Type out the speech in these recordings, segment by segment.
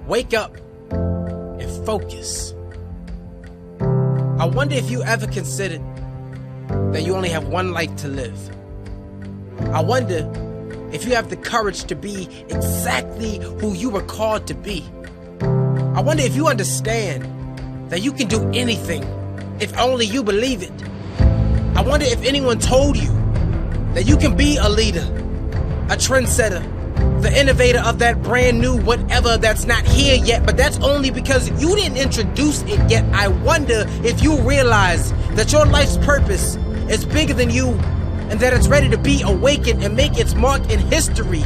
Wake up and focus. I wonder if you ever considered that you only have one life to live. I wonder if you have the courage to be exactly who you were called to be. I wonder if you understand that you can do anything if only you believe it. I wonder if anyone told you that you can be a leader, a trendsetter, the innovator of that brand new whatever that's not here yet, but that's only because you didn't introduce it yet. I wonder if you realize that your life's purpose is bigger than you and that it's ready to be awakened and make its mark in history.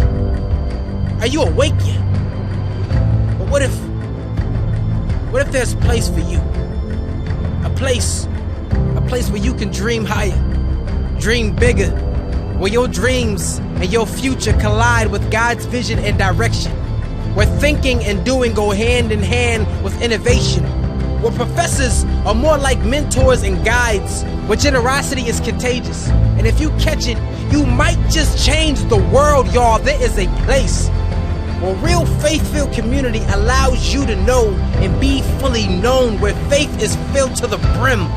Are you awake yet? But what if there's a place for you? A place where you can dream higher, dream bigger, where your dreams and your future collide with God's vision and direction, where thinking and doing go hand in hand with innovation, where professors are more like mentors and guides, where generosity is contagious, and if you catch it, you might just change the world, y'all. There is a place where real faith-filled community allows you to know and be fully known, where faith is filled to the brim,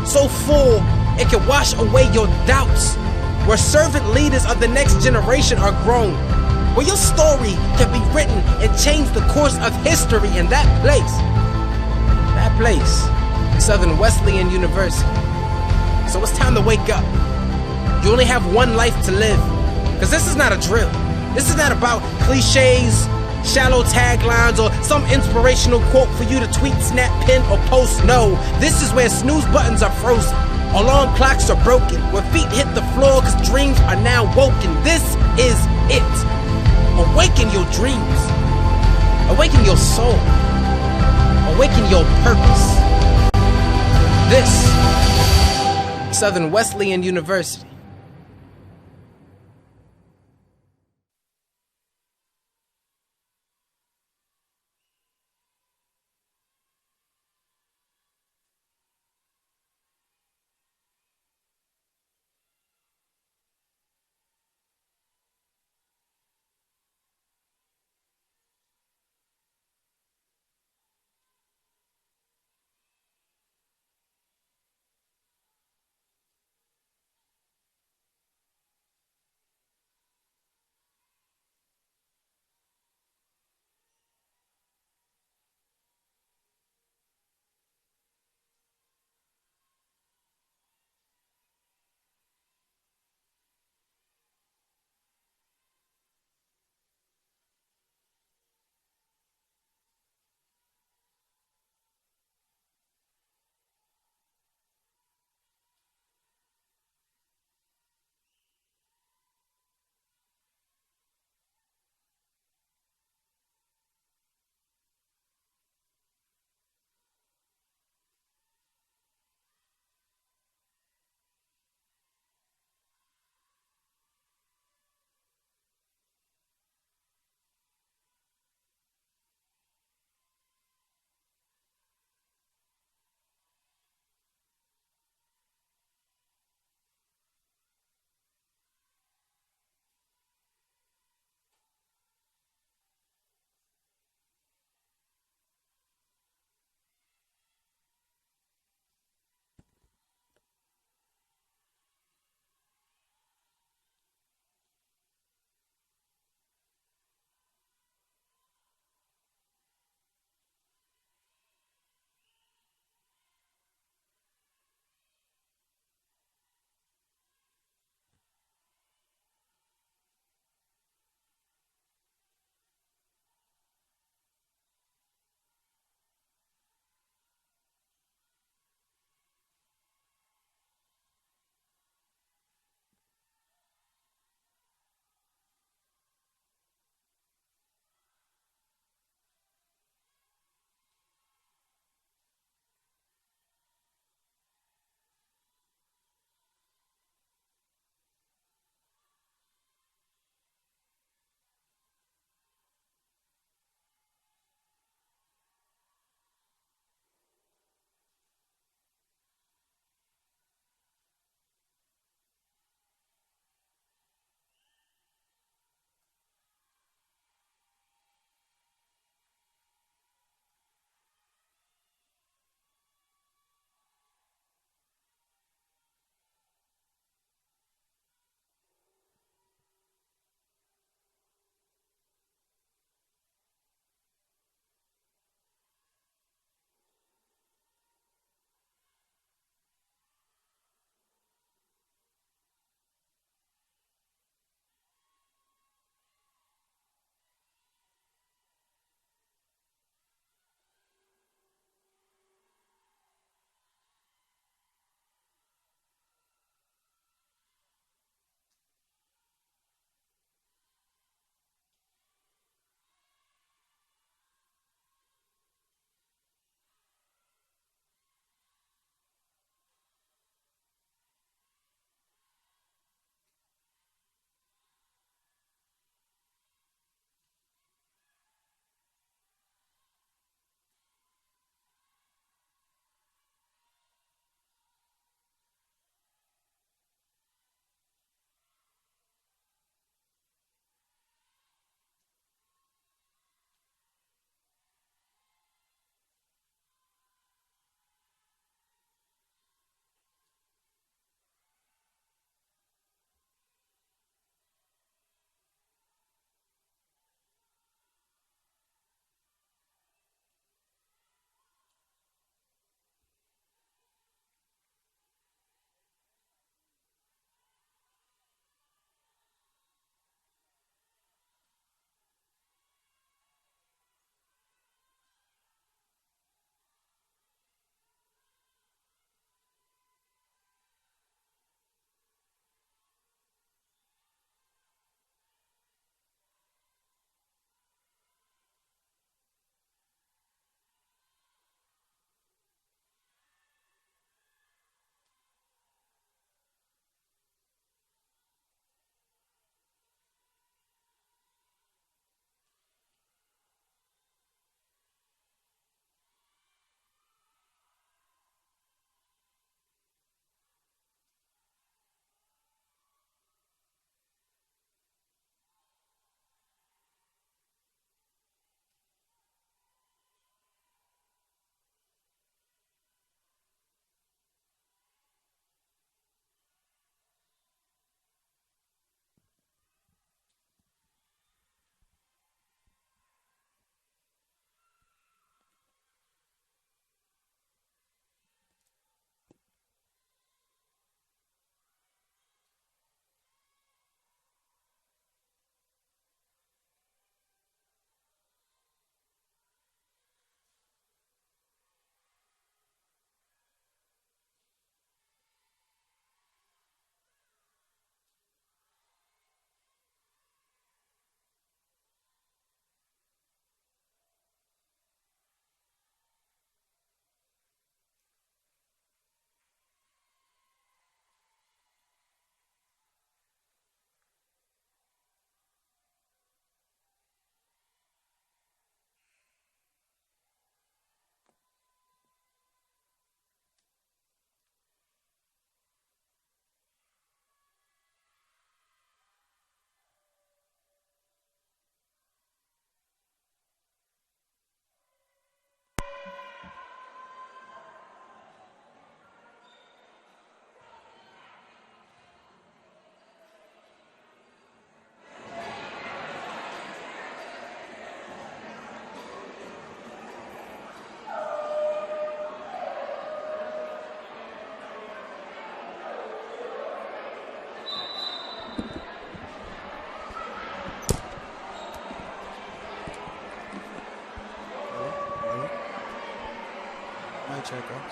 so full it can wash away your doubts, where servant leaders of the next generation are grown, where your story can be written and change the course of history. In that place, Southern Wesleyan University. So it's time to wake up. You only have one life to live, because this is not a drill. This is not about cliches, shallow taglines, or some inspirational quote for you to tweet, snap, pin, or post. No, this is where snooze buttons are frozen, alarm clocks are broken, where feet hit the floor because dreams are now woken. This is it. Awaken your dreams. Awaken your soul. Awaken your purpose. This, Southern Wesleyan University.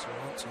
want to.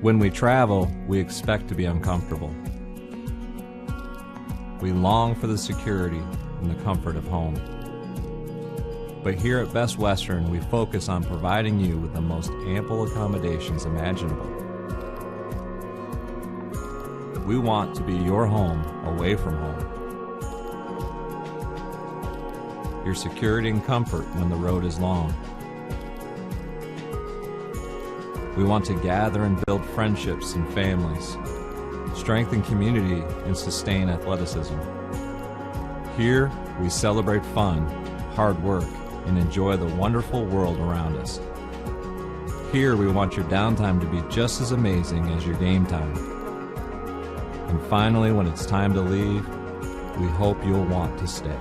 When we travel, we expect to be uncomfortable. We long for the security and the comfort of home. But here at Best Western, we focus on providing you with the most ample accommodations imaginable. We want to be your home away from home. Your security and comfort when the road is long. We want to gather and build friendships and families, strengthen community, and sustain athleticism. Here, we celebrate fun, hard work, and enjoy the wonderful world around us. Here, we want your downtime to be just as amazing as your game time. And finally, when it's time to leave, we hope you'll want to stay.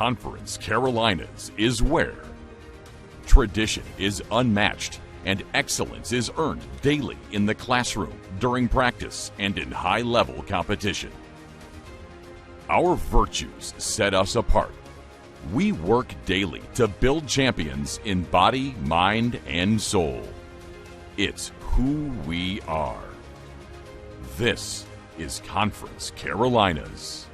Conference Carolinas is where tradition is unmatched and excellence is earned daily in the classroom, during practice, and in high-level competition. Our virtues set us apart. We work daily to build champions in body, mind, and soul. It's who we are. This is Conference Carolinas.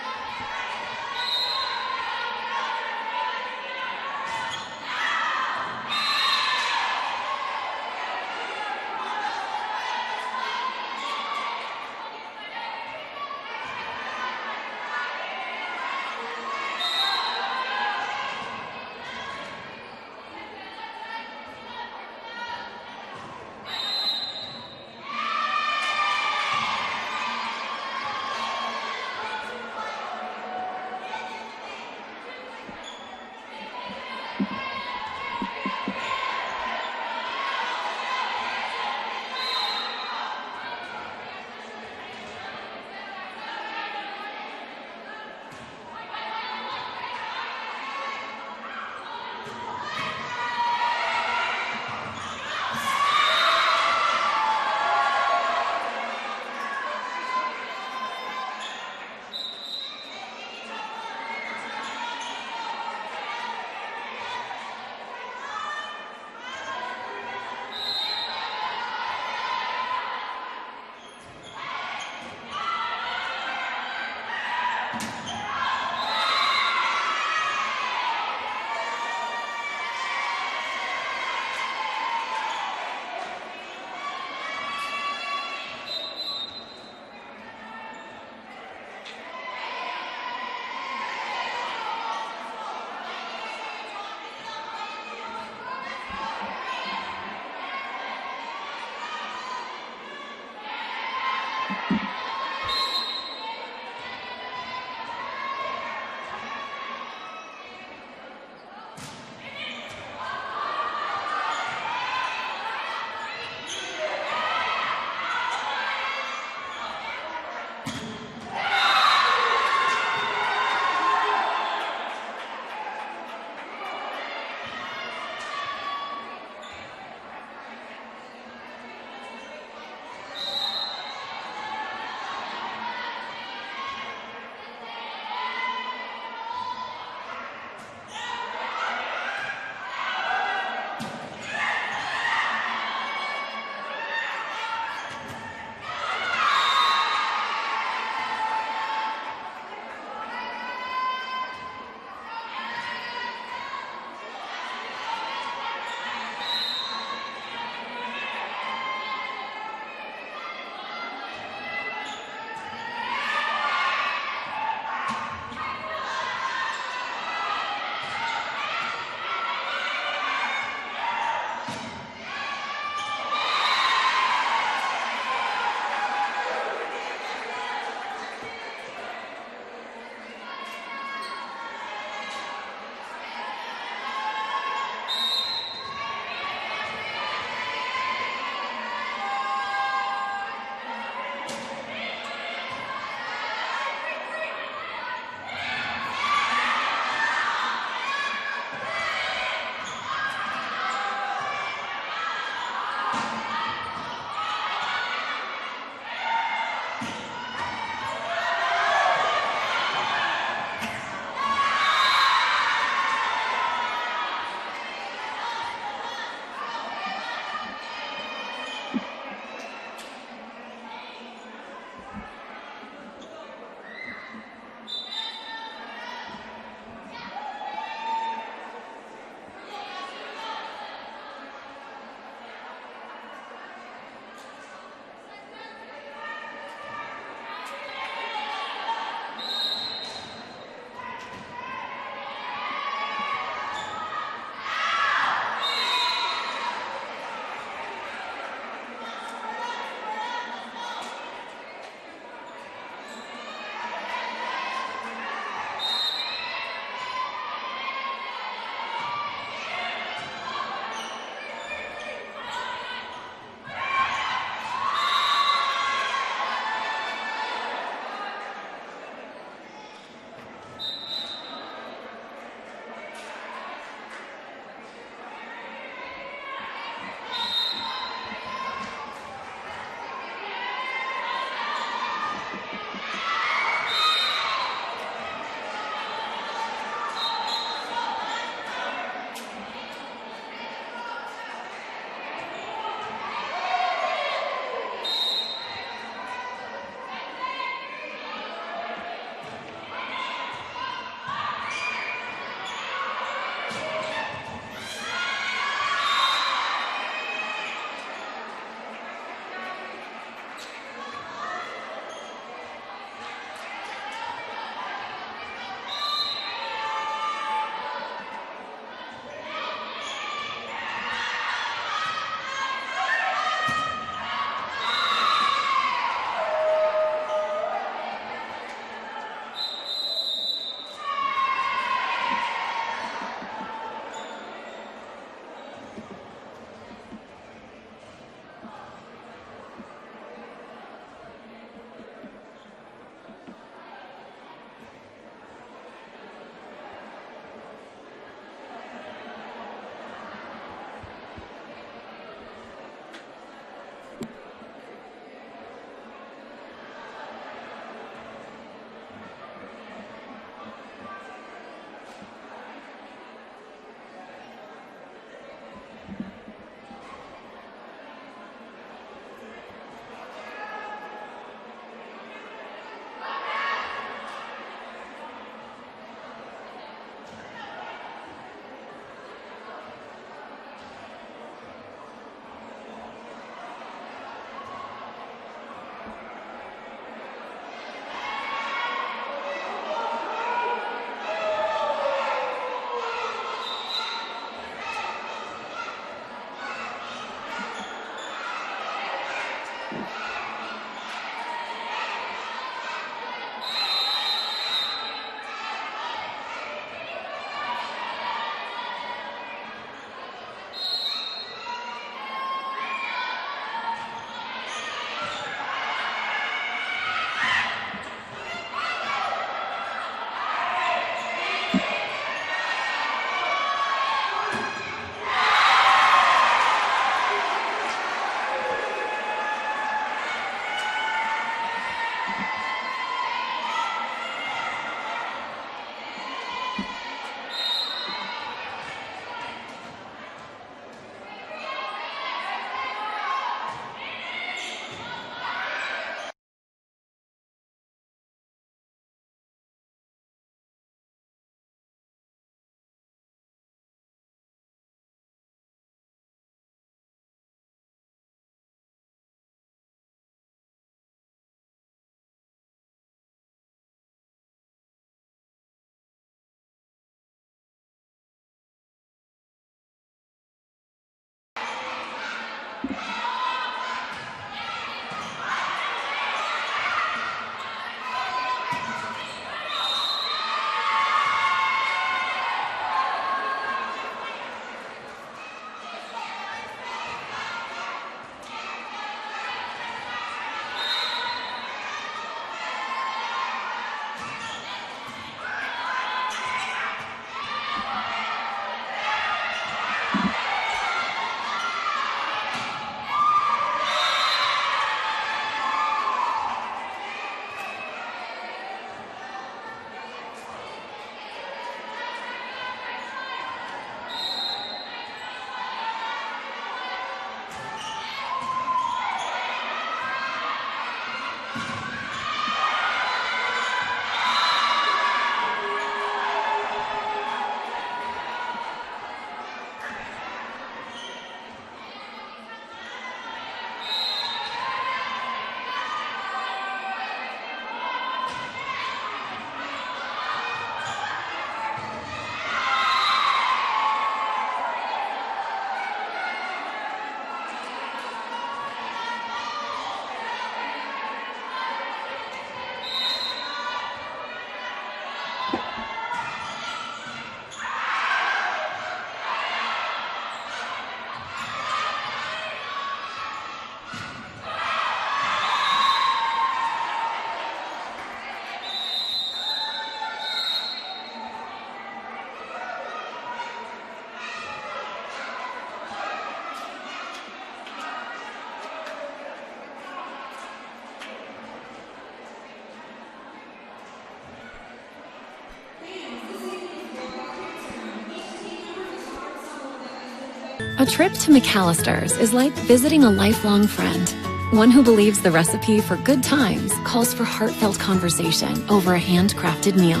A trip to McAllister's is like visiting a lifelong friend. One who believes the recipe for good times calls for heartfelt conversation over a handcrafted meal.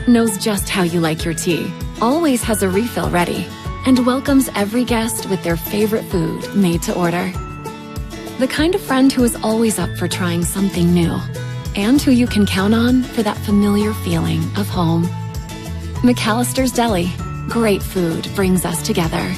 Knows just how you like your tea, always has a refill ready, and welcomes every guest with their favorite food made to order. The kind of friend who is always up for trying something new, and who you can count on for that familiar feeling of home. McAllister's Deli. Great food brings us together.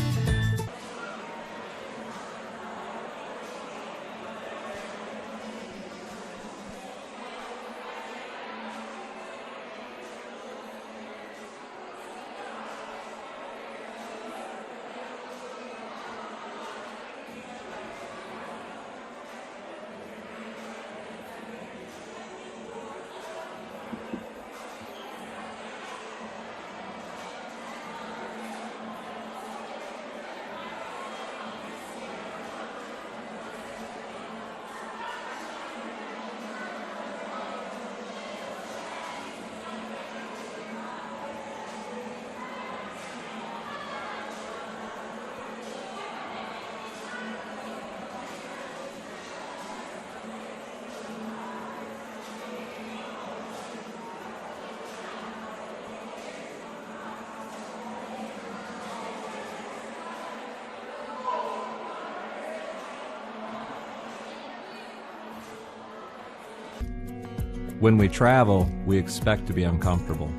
When we travel, we expect to be uncomfortable.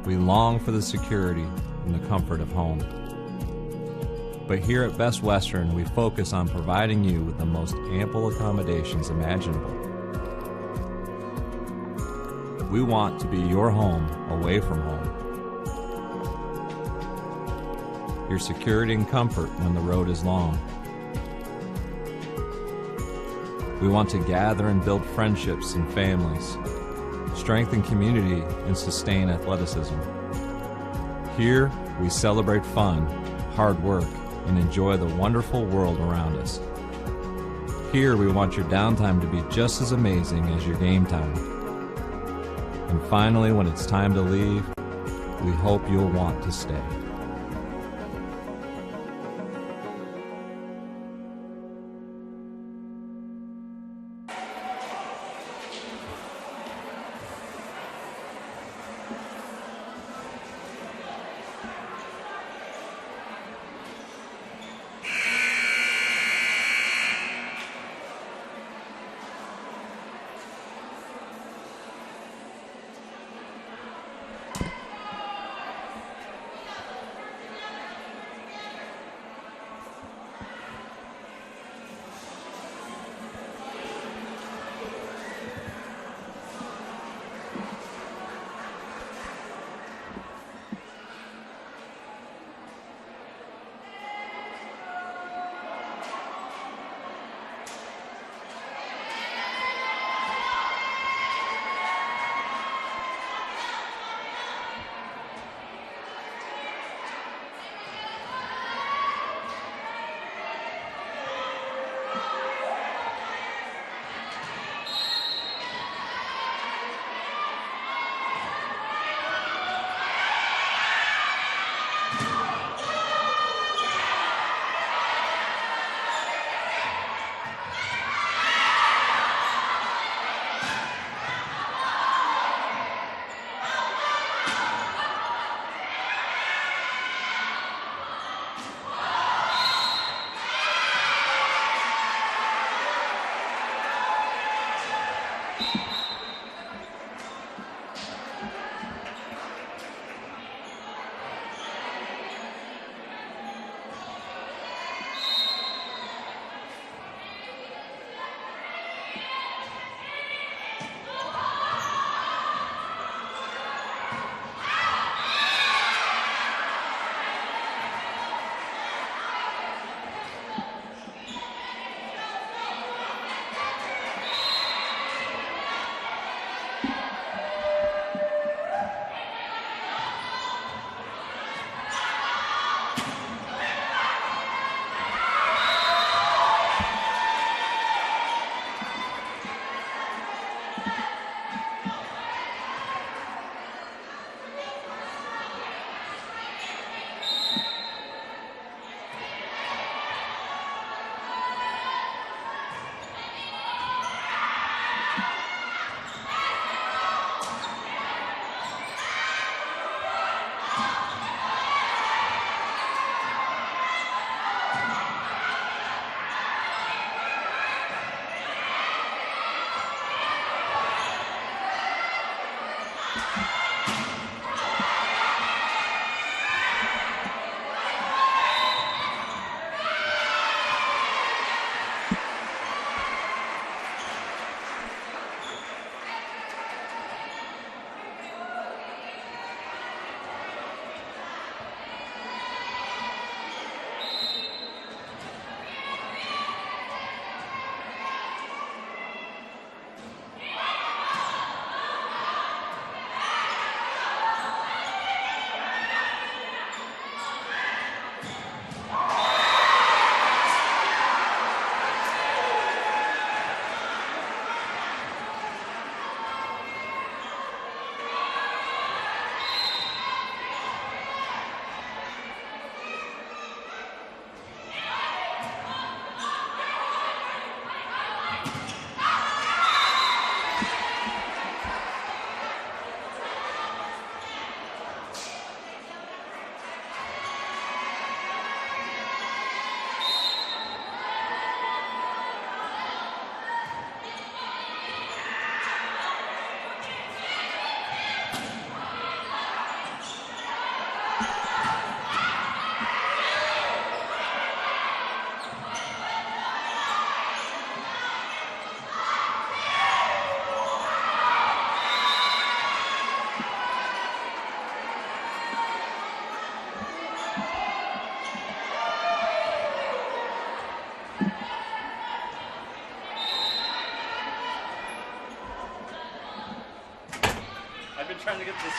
We long for the security and the comfort of home. But here at Best Western, we focus on providing you with the most ample accommodations imaginable. We want to be your home away from home. Your security and comfort when the road is long. We want to gather and build friendships and families, strengthen community, and sustain athleticism. Here, we celebrate fun, hard work, and enjoy the wonderful world around us. Here, we want your downtime to be just as amazing as your game time. And finally, when it's time to leave, we hope you'll want to stay.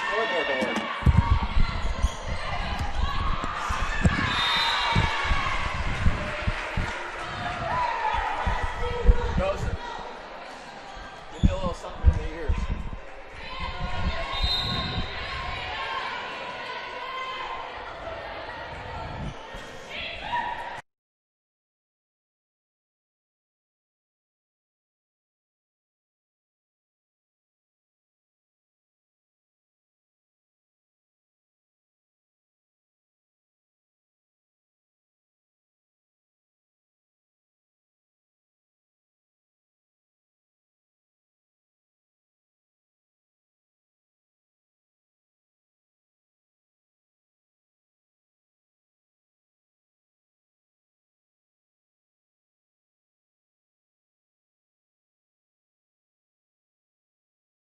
Scoreboard board. Joseph, give me a little something in the ears.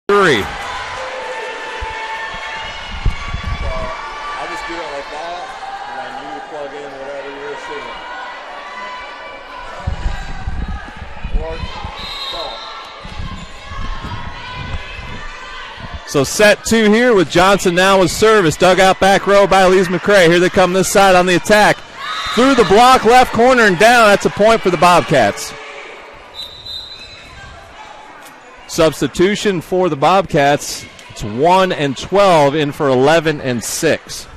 Three. So I just do it like that, and then you plug in whatever you're shooting. Or ball. So set 2 here with Johnson now with service. Dug out back row by Elise McCray. Here they come this side on the attack. Through the block, left corner and down. That's a point for the Bobcats. Substitution for the Bobcats. It's 1 and 12 in for 11 and 6.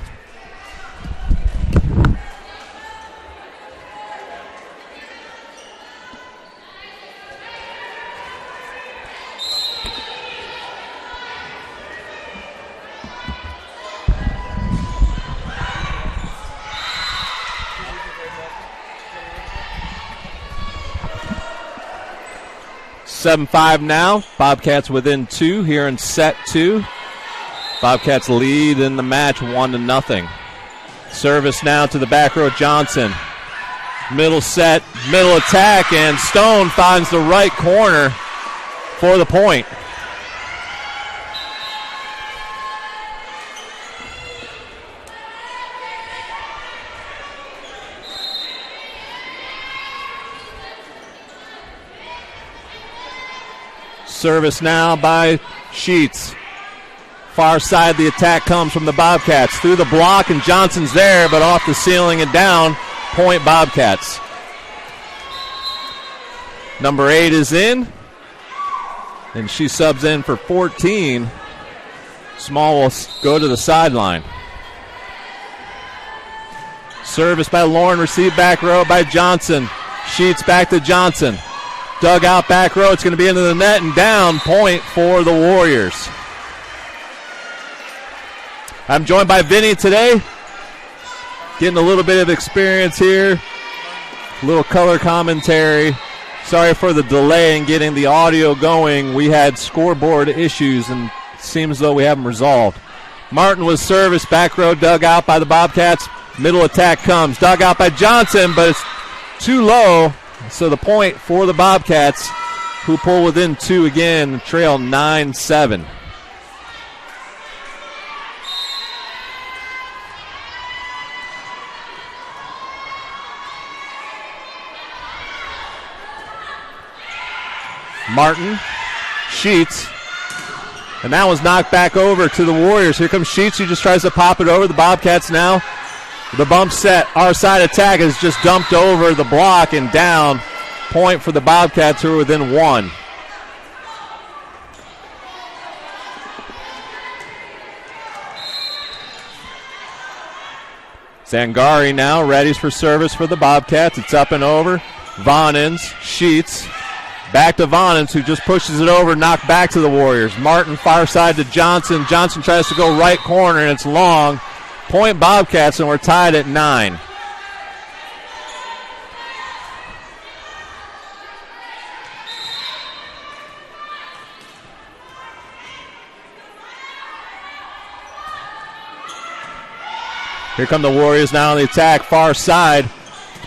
(7-5) now. Bobcats within 2 here in set 2. Bobcats lead in the match 1-0. Service now to the back row, Johnson. Middle set, middle attack, and Stone finds the right corner for the point. Service now by Sheets. Far side, the attack comes from the Bobcats. Through the block, and Johnson's there, but off the ceiling and down. Point Bobcats. Number 8 is in, and she subs in for 14. Small will go to the sideline. Service by Lauren, received back row by Johnson. Sheets back to Johnson. Dug out back row, it's going to be into the net and down. Point for the Warriors. I'm joined by Vinny today. Getting a little bit of experience here. A little color commentary. Sorry for the delay in getting the audio going. We had scoreboard issues and it seems though we have them resolved. Martin was service, back row dug out by the Bobcats. Middle attack comes. Dug out by Johnson, but it's too low. So the point for the Bobcats, who pull within 2 again, trail 9-7. Martin, Sheets, and that was knocked back over to the Warriors. Here comes Sheets, who just tries to pop it over. The Bobcats now. The bump set, our side attack is just dumped over the block and down. Point for the Bobcats, who are within 1. Zangari now readies for service for the Bobcats. It's up and over. Vonins, Sheets. Back to Vonins, who just pushes it over, knocked back to the Warriors. Martin far side to Johnson. Johnson tries to go right corner, and it's long. Point Bobcats, and we're tied at 9. Here come the Warriors now on the attack, far side.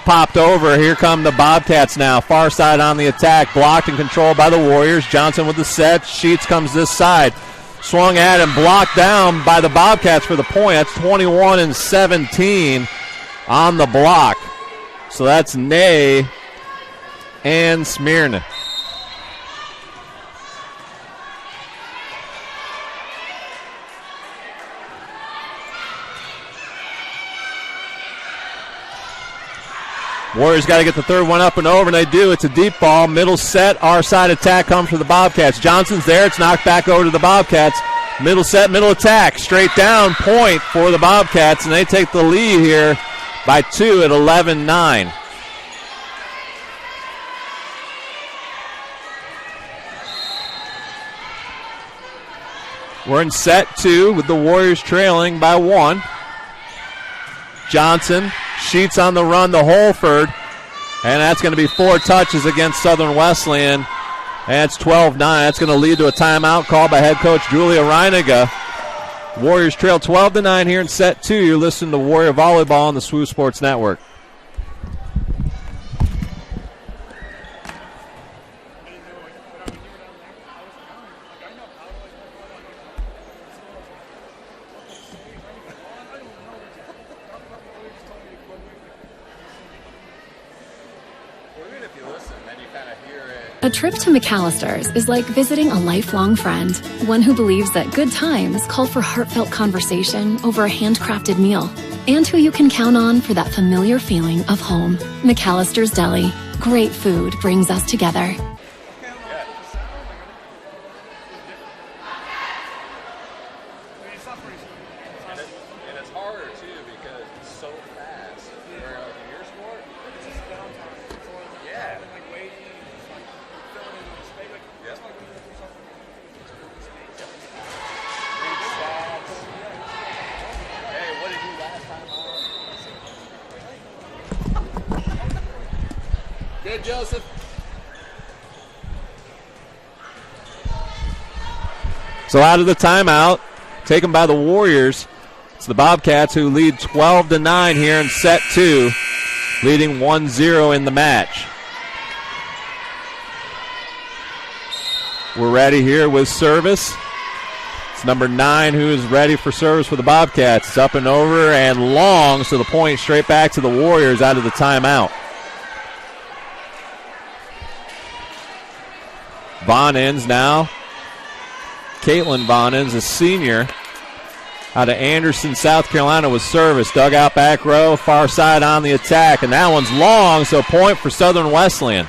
Popped over. Here come the Bobcats now. Far side on the attack. Blocked and controlled by the Warriors. Johnson with the set. Sheets comes this side. Swung at and blocked down by the Bobcats for the point. That's 21-17 on the block. So that's Ney and Smyrna. Warriors got to get the third one up and over, and they do. It's a deep ball. Middle set. Our side attack comes for the Bobcats. Johnson's there. It's knocked back over to the Bobcats. Middle set, middle attack. Straight down, point for the Bobcats, and they take the lead here by 2 at 11-9. We're in set 2 with the Warriors trailing by 1. Johnson, Sheets on the run to Holford, and that's going to be 4 touches against Southern Wesleyan. And it's 12-9. That's going to lead to a timeout called by head coach Julia Reiniger. Warriors trail 12-9 here in set 2. You're listening to Warrior Volleyball on the SWU Sports Network. A trip to McAllister's is like visiting a lifelong friend, one who believes that good times call for heartfelt conversation over a handcrafted meal, and who you can count on for that familiar feeling of home. McAllister's Deli. Great food brings us together. And it's harder, too, because it's so fast. Where, like, in your sport, it's just downtime. Yeah. Like, waiting, just, like, filling in the space. Like, that's like when you do something. Read stats. Hey, what did you last time? Good, Joseph. So out of the timeout, taken by the Warriors, it's the Bobcats who lead 12-9 here in set 2, leading 1-0 in the match. We're ready here with service. It's number 9 who is ready for service for the Bobcats. It's up and over and long, so the point straight back to the Warriors out of the timeout. Von Ends now. Caitlin Von Ends, a senior out of Anderson, South Carolina, with service. Dug out back row, far side on the attack, and that one's long, so point for Southern Wesleyan.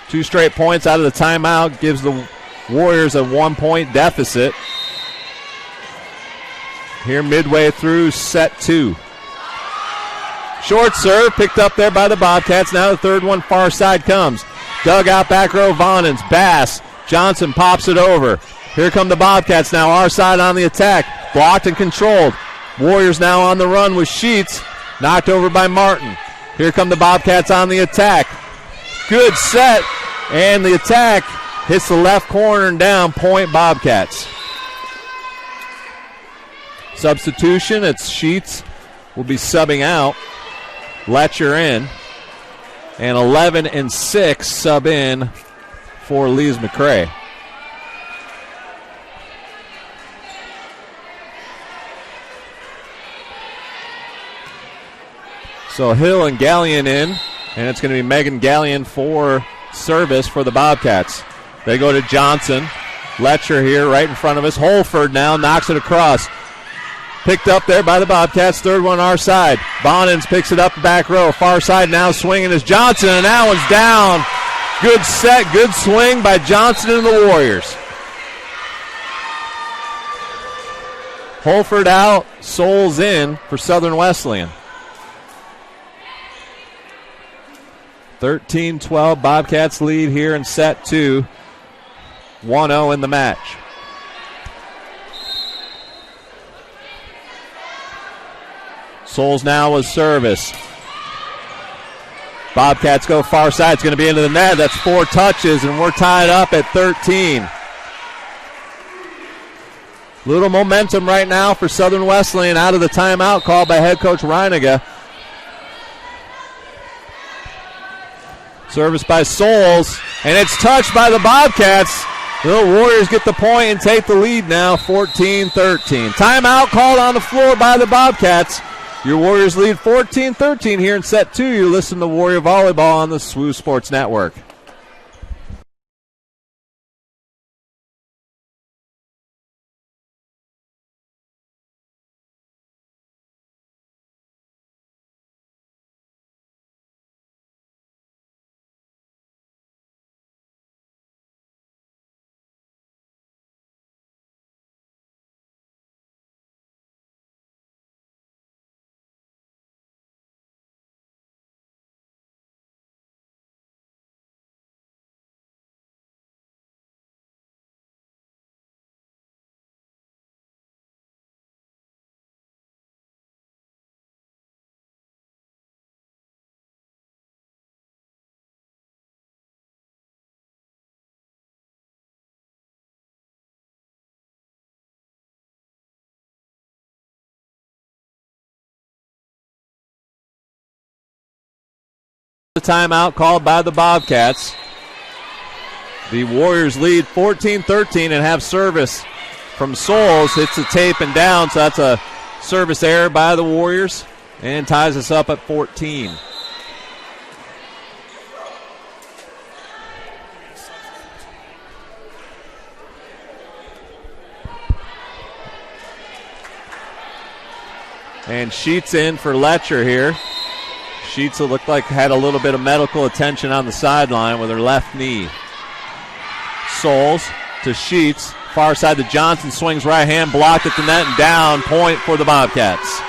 2 straight points out of the timeout gives the Warriors a 1-point deficit here midway through set 2. Short serve picked up there by the Bobcats. Now the third one far side comes. Dug out back row, Von Ends, Bass. Johnson pops it over. Here come the Bobcats now, our side on the attack. Blocked and controlled. Warriors now on the run with Sheets. Knocked over by Martin. Here come the Bobcats on the attack. Good set, and the attack hits the left corner and down, point Bobcats. Substitution, it's Sheets will be subbing out. Letcher in. And 11 and 6 sub in for Lees McCray. So Hill and Gallion in, and it's going to be Megan Gallion for service for the Bobcats. They go to Johnson. Letcher here right in front of us. Holford now knocks it across. Picked up there by the Bobcats. Third one our side. Bonins picks it up back row. Far side now swinging is Johnson, and that one's down. Good set, good swing by Johnson and the Warriors. Holford out, Souls in for Southern Wesleyan. 13-12, Bobcats lead here in set 2. 1-0 in the match. Souls now with service. Bobcats go far side. It's going to be into the net. That's 4 touches, and we're tied up at 13. Little momentum right now for Southern Wesleyan out of the timeout called by head coach Reiniger. Service by Souls, and it's touched by the Bobcats. The Warriors get the point and take the lead now, 14-13. Timeout called on the floor by the Bobcats. Your Warriors lead 14-13 here in set 2. You listen to Warrior Volleyball on the SWU Sports Network. timeout called by the Bobcats. The Warriors lead 14-13 and have service from Souls. Hits the tape and down, so that's a service error by the Warriors and ties us up at 14. And Sheets in for Letcher here. Sheets looked like had a little bit of medical attention on the sideline with her left knee. Souls to Sheets. Far side to Johnson. Swings right hand. Blocked at the net and down. Point for the Bobcats.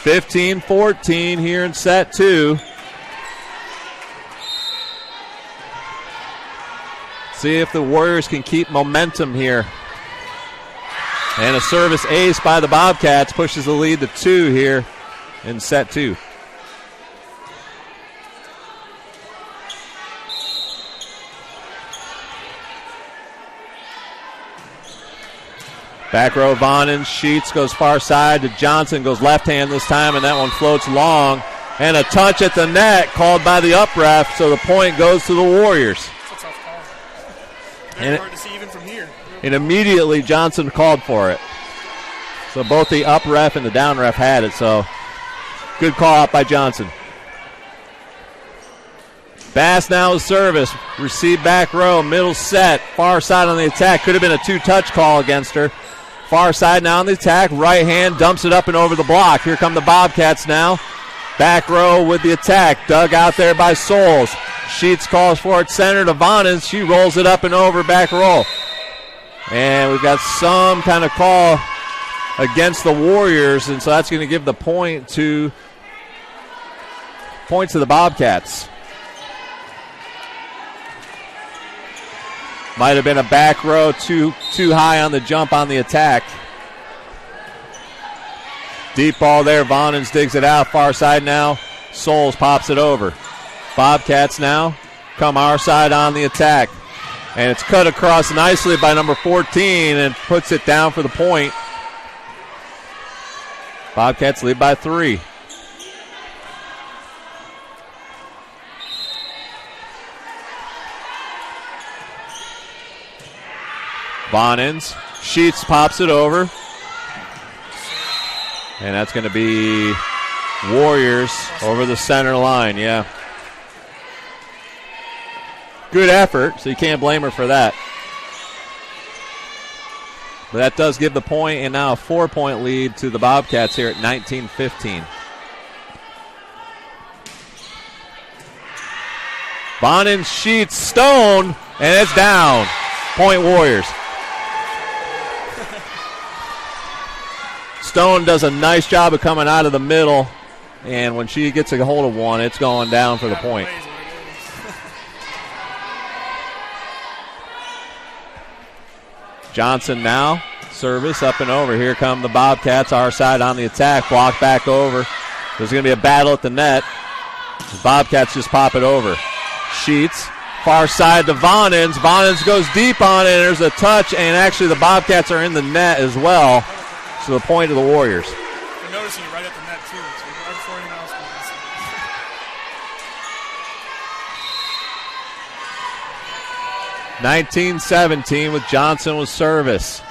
15-14 here in set 2. See if the Warriors can keep momentum here. And a service ace by the Bobcats pushes the lead to 2 here in set 2. Back row Vonnin, Sheets goes far side to Johnson, goes left hand this time, and that one floats long. And a touch at the net called by the up ref, so the point goes to the Warriors. That's a tough call. Very hard to see even from here. And immediately Johnson called for it. So both the up ref and the down ref had it, so good call out by Johnson. Bass now with service. Receive back row, middle set, far side on the attack. Could have been a 2-touch call against her. Far side now on the attack. Right hand dumps it up and over the block. Here come the Bobcats now. Back row with the attack. Dug out there by Souls. Sheets calls for it center to Vonnin. She rolls it up and over back row. And we've got some kind of call against the Warriors, and so that's going to give the points to the Bobcats. Might have been a back row too high on the jump on the attack. Deep ball there. Vonnin digs it out. Far side now. Souls pops it over. Bobcats now come our side on the attack. And it's cut across nicely by number 14 and puts it down for the point. Bobcats lead by 3. Vonnin, Sheets pops it over. And that's going to be Warriors over the center line, yeah. Good effort, so you can't blame her for that. But that does give the point, and now a 4-point lead to the Bobcats here at 19-15. Vonnin, Sheets, Stone, and it's down. Point Warriors. Stone does a nice job of coming out of the middle, and when she gets a hold of one, it's going down for the point. Johnson now, service up and over. Here come the Bobcats, our side on the attack, blocked back over. There's going to be a battle at the net. The Bobcats just pop it over. Sheets, far side to Vonnin. Vonnin goes deep on it, and there's a touch, and actually the Bobcats are in the net as well. So the point of the Warriors. You're noticing it right at the net, too. It's right before anyone else comes. 19-17 with Johnson with service.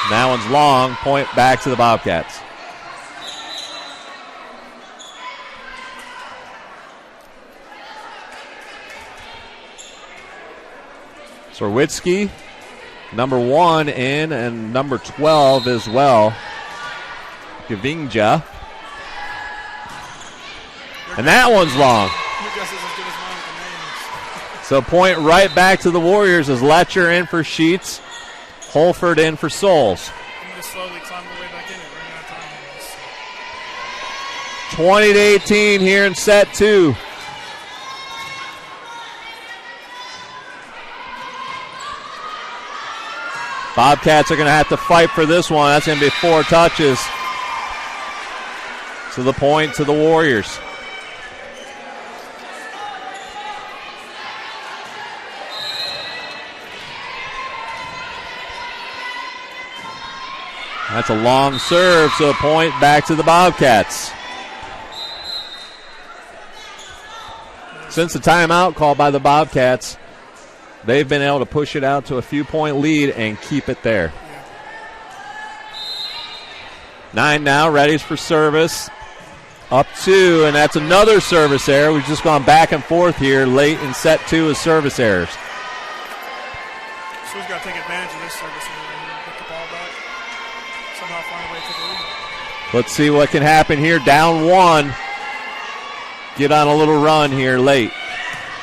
And that one's long. Point back to the Bobcats. Sorwitzki, number 1 in, and number 12 as well. Gavingja. And that one's long. So point right back to the Warriors as Letcher in for Sheets. Holford in for Souls. Slowly climb the way back in it. 20-18 here in set 2. Bobcats are going to have to fight for this one. That's going to be 4 touches. So the point to the Warriors. That's a long serve, so a point back to the Bobcats. Since the timeout called by the Bobcats, they've been able to push it out to a few-point lead and keep it there. 9 now, ready for service. Up 2, and that's another service error. We've just gone back and forth here late in set 2 of service errors. So we've got to take advantage of this service and get the ball back. Somehow find a way to the lead. Let's see what can happen here. Down 1. Get on a little run here late.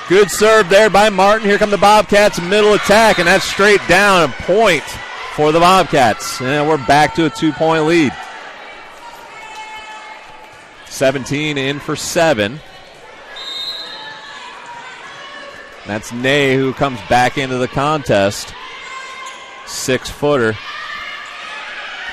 Good serve there by Martin. Here come the Bobcats, middle attack, and that's straight down, a point for the Bobcats. And we're back to a 2-point lead. 17 in for 7. That's Ney who comes back into the contest. 6-footer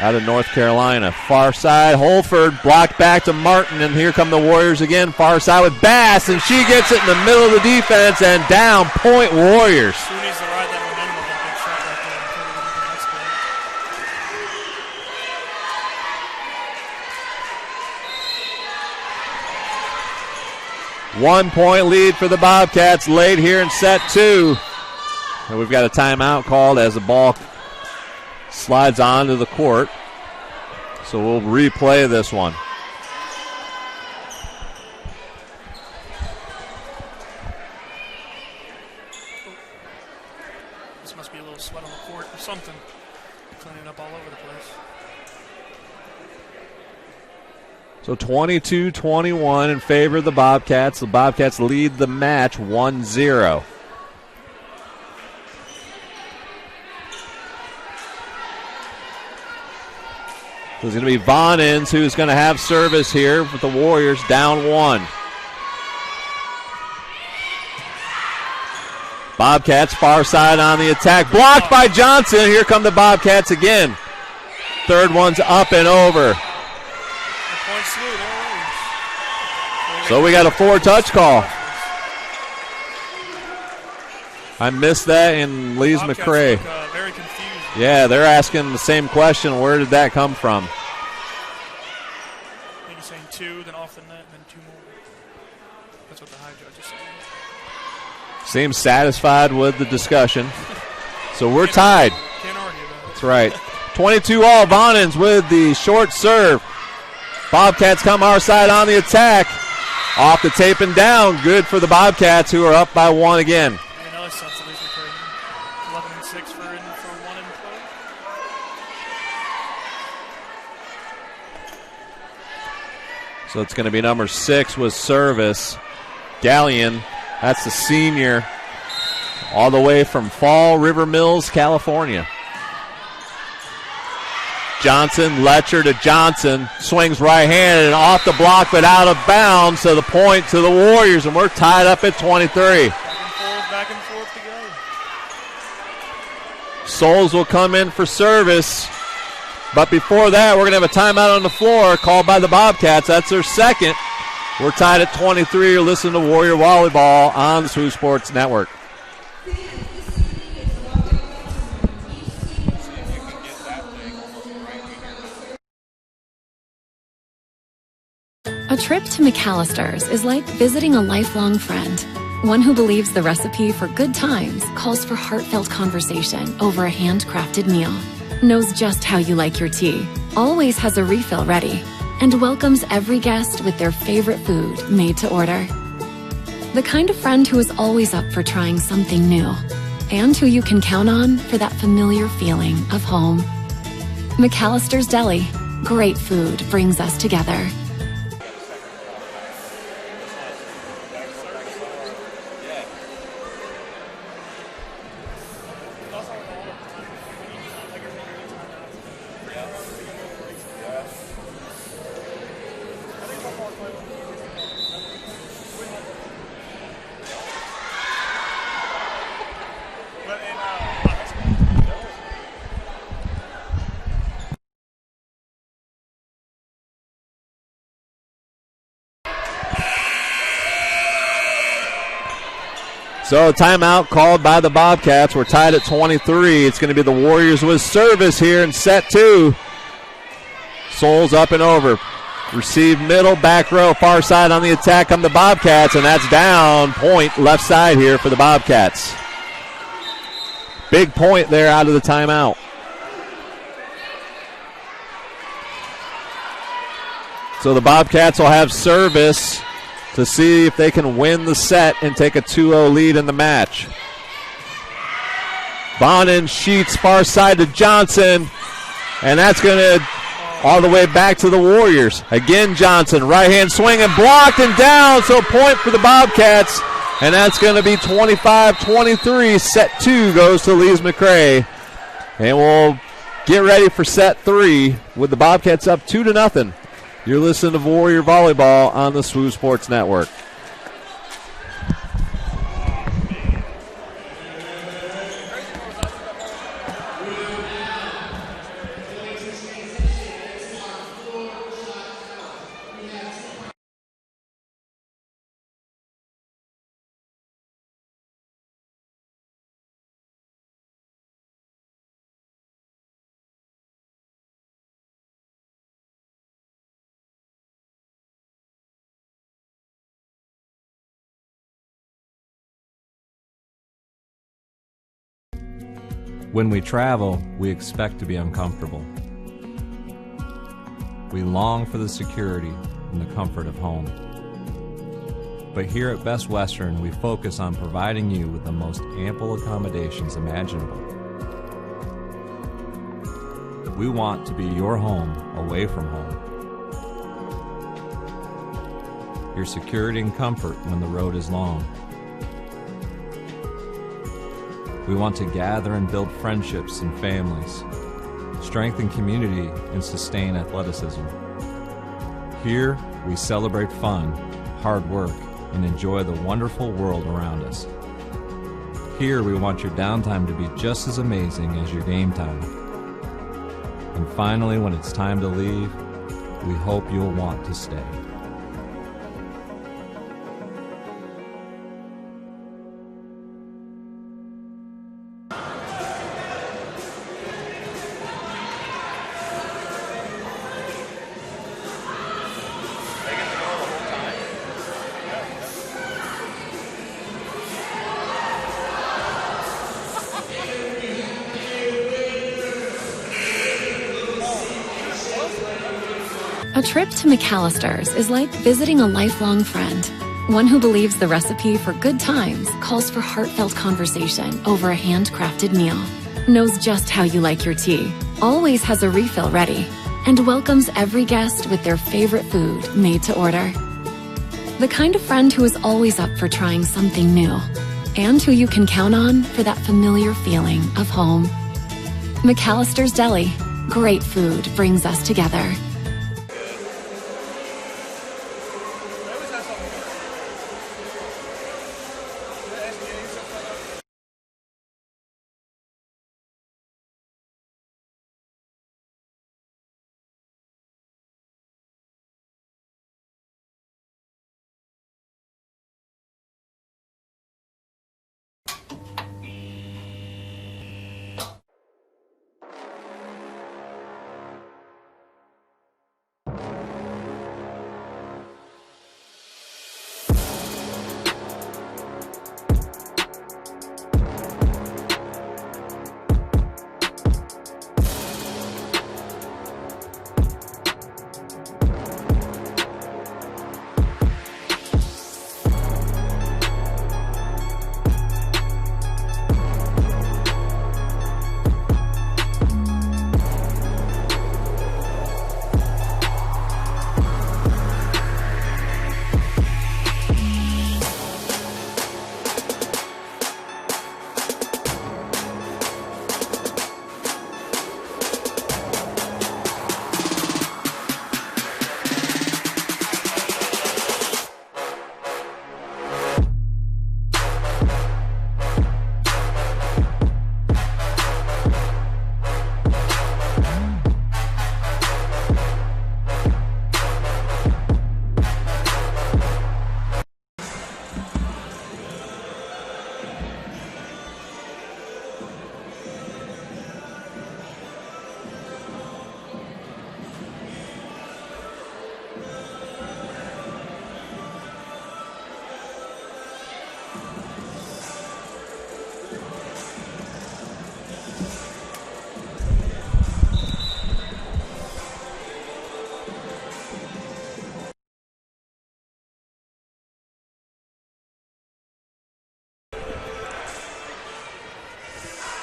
out of North Carolina. Far side, Holford blocked back to Martin, and here come the Warriors again. Far side with Bass, and she gets it in the middle of the defense, and down, point Warriors. Who needs to ride that momentum of that big shot right there and carry it into the next play? 1-point lead for the Bobcats late here in set 2. And we've got a timeout called as the ball slides onto the court. So we'll replay this one. This must be a little sweat on the court or something. Cleaning up all over the place. So 22-21 in favor of the Bobcats. The Bobcats lead the match 1-0. So it's going to be Vonins who's going to have service here with the Warriors down 1. Bobcats far side on the attack. Blocked by Johnson. Here come the Bobcats again. Third one's up and over. So we got a 4-touch call. I missed that in Lee's McCray. Very confused. Yeah, they're asking the same question. Where did that come from? Maybe saying 2, then off the net, then 2 more. That's what the high judge is saying. Seems satisfied with the discussion. So we're tied. Can't argue that. That's right. 22-all. Vonins with the short serve. Bobcats come our side on the attack. Off the tape and down. Good for the Bobcats, who are up by 1 again. Another sense of Lee's McCray. 11 and 6 for 1 in play. So it's going to be number 6 with service. Gallion, that's the senior, all the way from Fall River Mills, California. Johnson, Letcher to Johnson, swings right-handed and off the block but out of bounds, so the point to the Warriors, and we're tied up at 23. Back and forth together. Souls will come in for service, but before that, we're going to have a timeout on the floor called by the Bobcats. That's their second. We're tied at 23. You're listening to Warrior Volleyball on the SWU Sports Network. A trip to McAllister's is like visiting a lifelong friend. One who believes the recipe for good times calls for heartfelt conversation over a handcrafted meal. Knows just how you like your tea. Always has a refill ready. And welcomes every guest with their favorite food made to order. The kind of friend who is always up for trying something new. And who you can count on for that familiar feeling of home. McAllister's Deli. Great food brings us together. So timeout called by the Bobcats. We're tied at 23. It's going to be the Warriors with service here in set 2. Souls up and over. Receive middle, back row, far side on the attack come the Bobcats, and that's down. Point left side here for the Bobcats. Big point there out of the timeout. So the Bobcats will have service to see if they can win the set and take a 2-0 lead in the match. Bonin Sheets far side to Johnson, and that's going to all the way back to the Warriors. Again, Johnson, right hand swing and blocked and down, so point for the Bobcats, and that's going to be 25-23. Set 2 goes to Lees-McRae, and we'll get ready for set 3 with the Bobcats up 2-0. You're listening to Warrior Volleyball on the SWU Sports Network. When we travel, we expect to be uncomfortable. We long for the security and the comfort of home. But here at Best Western, we focus on providing you with the most ample accommodations imaginable. We want to be your home away from home. Your security and comfort when the road is long. We want to gather and build friendships and families, strengthen community, and sustain athleticism. Here, we celebrate fun, hard work, and enjoy the wonderful world around us. Here, we want your downtime to be just as amazing as your game time. And finally, when it's time to leave, we hope you'll want to stay. A trip to McAllister's is like visiting a lifelong friend. One who believes the recipe for good times calls for heartfelt conversation over a handcrafted meal. Knows just how you like your tea, always has a refill ready, and welcomes every guest with their favorite food made to order. The kind of friend who is always up for trying something new, and who you can count on for that familiar feeling of home. McAllister's Deli. Great food brings us together.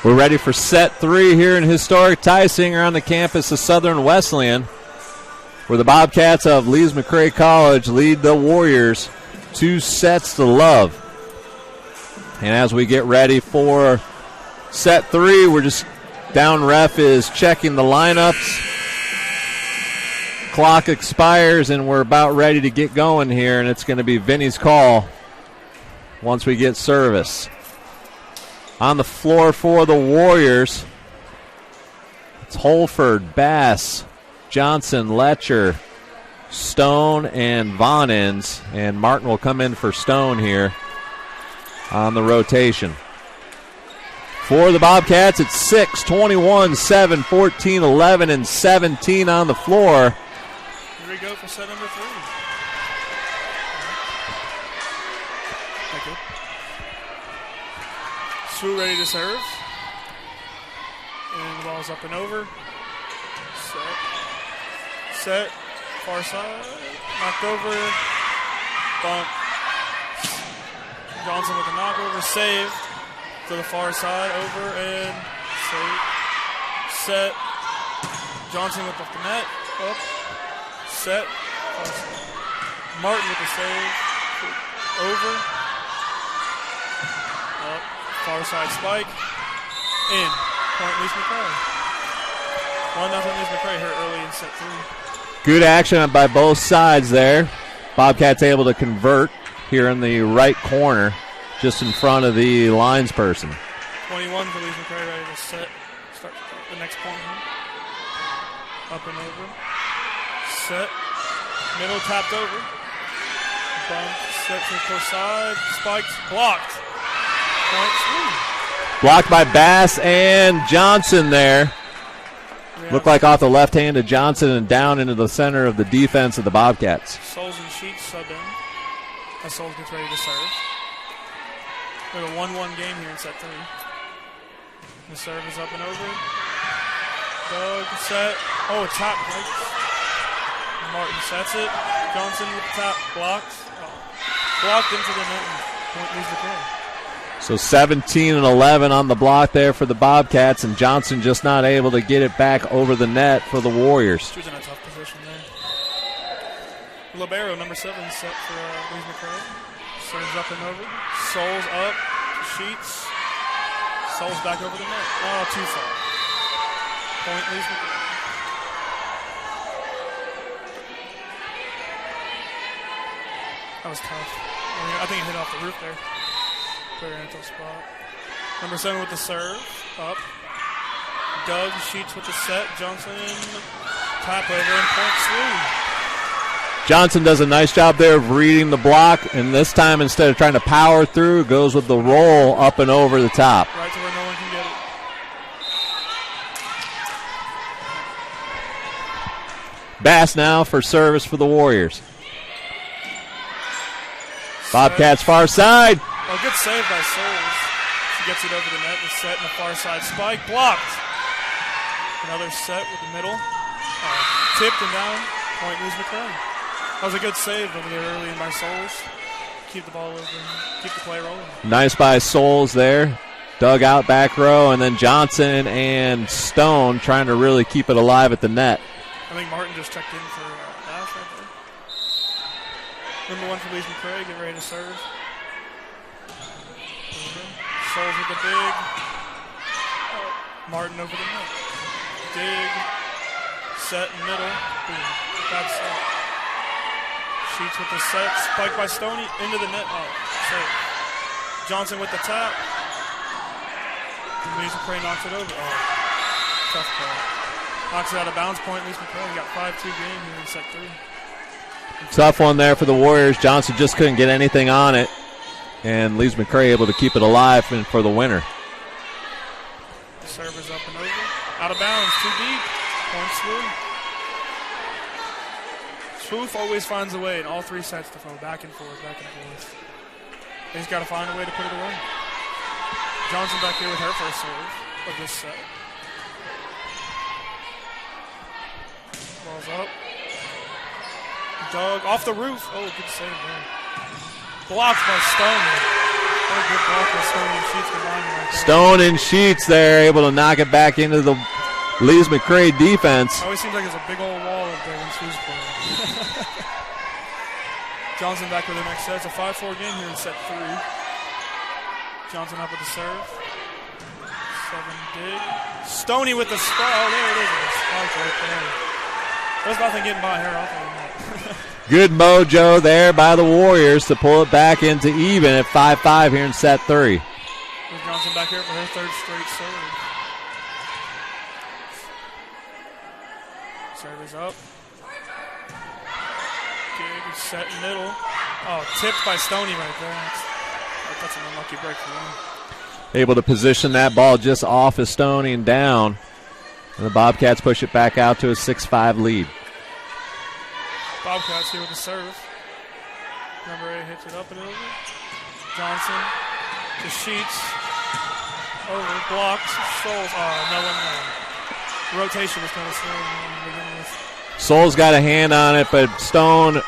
We're ready for set 3 here in historic Tysinger on the campus of Southern Wesleyan, where the Bobcats of Lees-McRae College lead the Warriors 2 sets to love. And as we get ready for set 3, we're just down ref is checking the lineups. Clock expires, and we're about ready to get going here, and it's going to be Vinny's call once we get service. On the floor for the Warriors, it's Holford, Bass, Johnson, Letcher, Stone, and Vonins. And Martin will come in for Stone here on the rotation. For the Bobcats, it's 6, 21, 7, 14, 11, and 17 on the floor. Here we go for set number 3. Thank you. Sue ready to serve. And the ball's up and over. Set. Far side. Knocked over. Bump. Johnson with a knockover. Saved. To the far side. Over and save. Set. Johnson with the net. Up. Set. Martin with the save. Over. Up. Far side spike. In. Point Lees-McRae. 1-0 Lees-McRae here early in set 3. Good action by both sides there. Bobcats able to convert here in the right corner, just in front of the lines person. 21 for Lees-McRae ready to set. Start the next point here. Up and over. Set. Middle tapped over. Bump. Set to the close side. Spiked. Blocked. Point 3. Blocked by Bass and Johnson there. Looked like off the left hand of Johnson and down into the center of the defense of the Bobcats. Souls and Sheets sub in. As Souls gets ready to serve. We have a 1-1 game here in set 3. The serve is up and over. Doug set. Oh, a tap breaks. Martin sets it. Johnson with the tap. Blocked. Blocked into the net. Point Lees-McRae. So 17 and 11 on the block there for the Bobcats, and Johnson just not able to get it back over the net for the Warriors. She was in a tough position there. Libero, number 7, set for Lees-McRae. Serves up and over. Souls up. Sheets. Souls back over the net. Oh, too far. Point Lees-McRae. That was tough. I think it hit off the roof there. Very tough spot. Number 7 with the serve. Up. Doug Sheets with the set. Johnson tap over and point 3. Johnson does a nice job there of reading the block, and this time instead of trying to power through, goes with the roll up and over the top. Right to where no one can get it. Bass now for service for the Warriors. Bobcats far side. Oh, good save by Souls. She gets it over the net. The set in the far side spike. Blocked. Another set with the middle. Tipped and down. Point Lees-McRae. That was a good save over there early in by Souls. Keep the ball open. Keep the play rolling. Nice by Souls there. Dug out back row, and then Johnson and Stone trying to really keep it alive at the net. I think Martin just checked in for Bass right there. Number 1 for Lees-McRae. Get ready to serve. Souls with the dig. Martin over the net. Dig. Set in middle. Boom. Bad set. Sheets with the set. Spike by Stoney. Into the net. Oh, save. Johnson with the tap. Lees-McRae knocks it over. Oh, tough play. Knocks it out of bounds. Point Lees-McRae. We got 5-2 game here in set 3. Tough one there for the Warriors. Johnson just couldn't get anything on it. And Lees-McRae able to keep it alive for the winner. Serve is up and over. Out of bounds. Too deep. Point Swoof. Swoof always finds a way in all 3 sets to throw back and forth, back and forth. They just got to find a way to put it away. Johnson back here with her first serve of this set. Ball's up. Doug off the roof. Oh, good save there. Blocked by Stone. a good block with Stone and Sheets combined right there. Stone and Sheets there, able to knock it back into the Lees McRae defense. It always seems like there's a big old wall up there when Sue's playing. Johnson back with the next set. It's a 5-4 game here in set 3. Johnson up with the serve. 7 dig. Stoney with the spike. Oh, there it is. The spike right there. There's nothing getting by her. I'll tell you that. Good mojo there by the Warriors to pull it back into even at 5-5 here in set 3. There's Johnson back here for her 3rd straight serve. Serve is up. Dig is set in middle. Oh, tipped by Stoney right there. That's an unlucky break for them. Able to position that ball just off of Stoney and down. And the Bobcats push it back out to a 6-5 lead. Bobcats here with the serve. Number 8 hits it up and over. Johnson to Sheets. Over, blocks, Souls. Oh, no one there. The rotation was kind of slow in the beginning of this. Souls got a hand on it, but Stone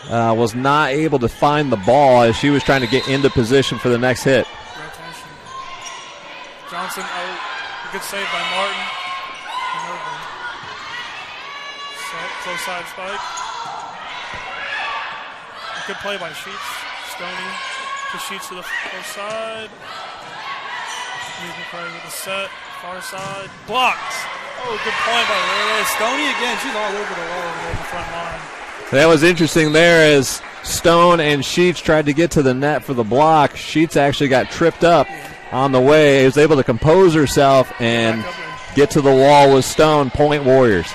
was not able to find the ball as she was trying to get into position for the next hit. Rotation. Johnson out. A good save by Martin. And over. Set, close side spike. A good play by Sheets. Stoney to Sheets to the close side. Lees McRae with the set. Far side. Blocked. Oh, good point by Lele. Stoney again. She's all over the wall on the front line. That was interesting there as Stone and Sheets tried to get to the net for the block. Sheets actually got tripped up on the way. He was able to compose herself and get to the wall with Stone. Point Warriors.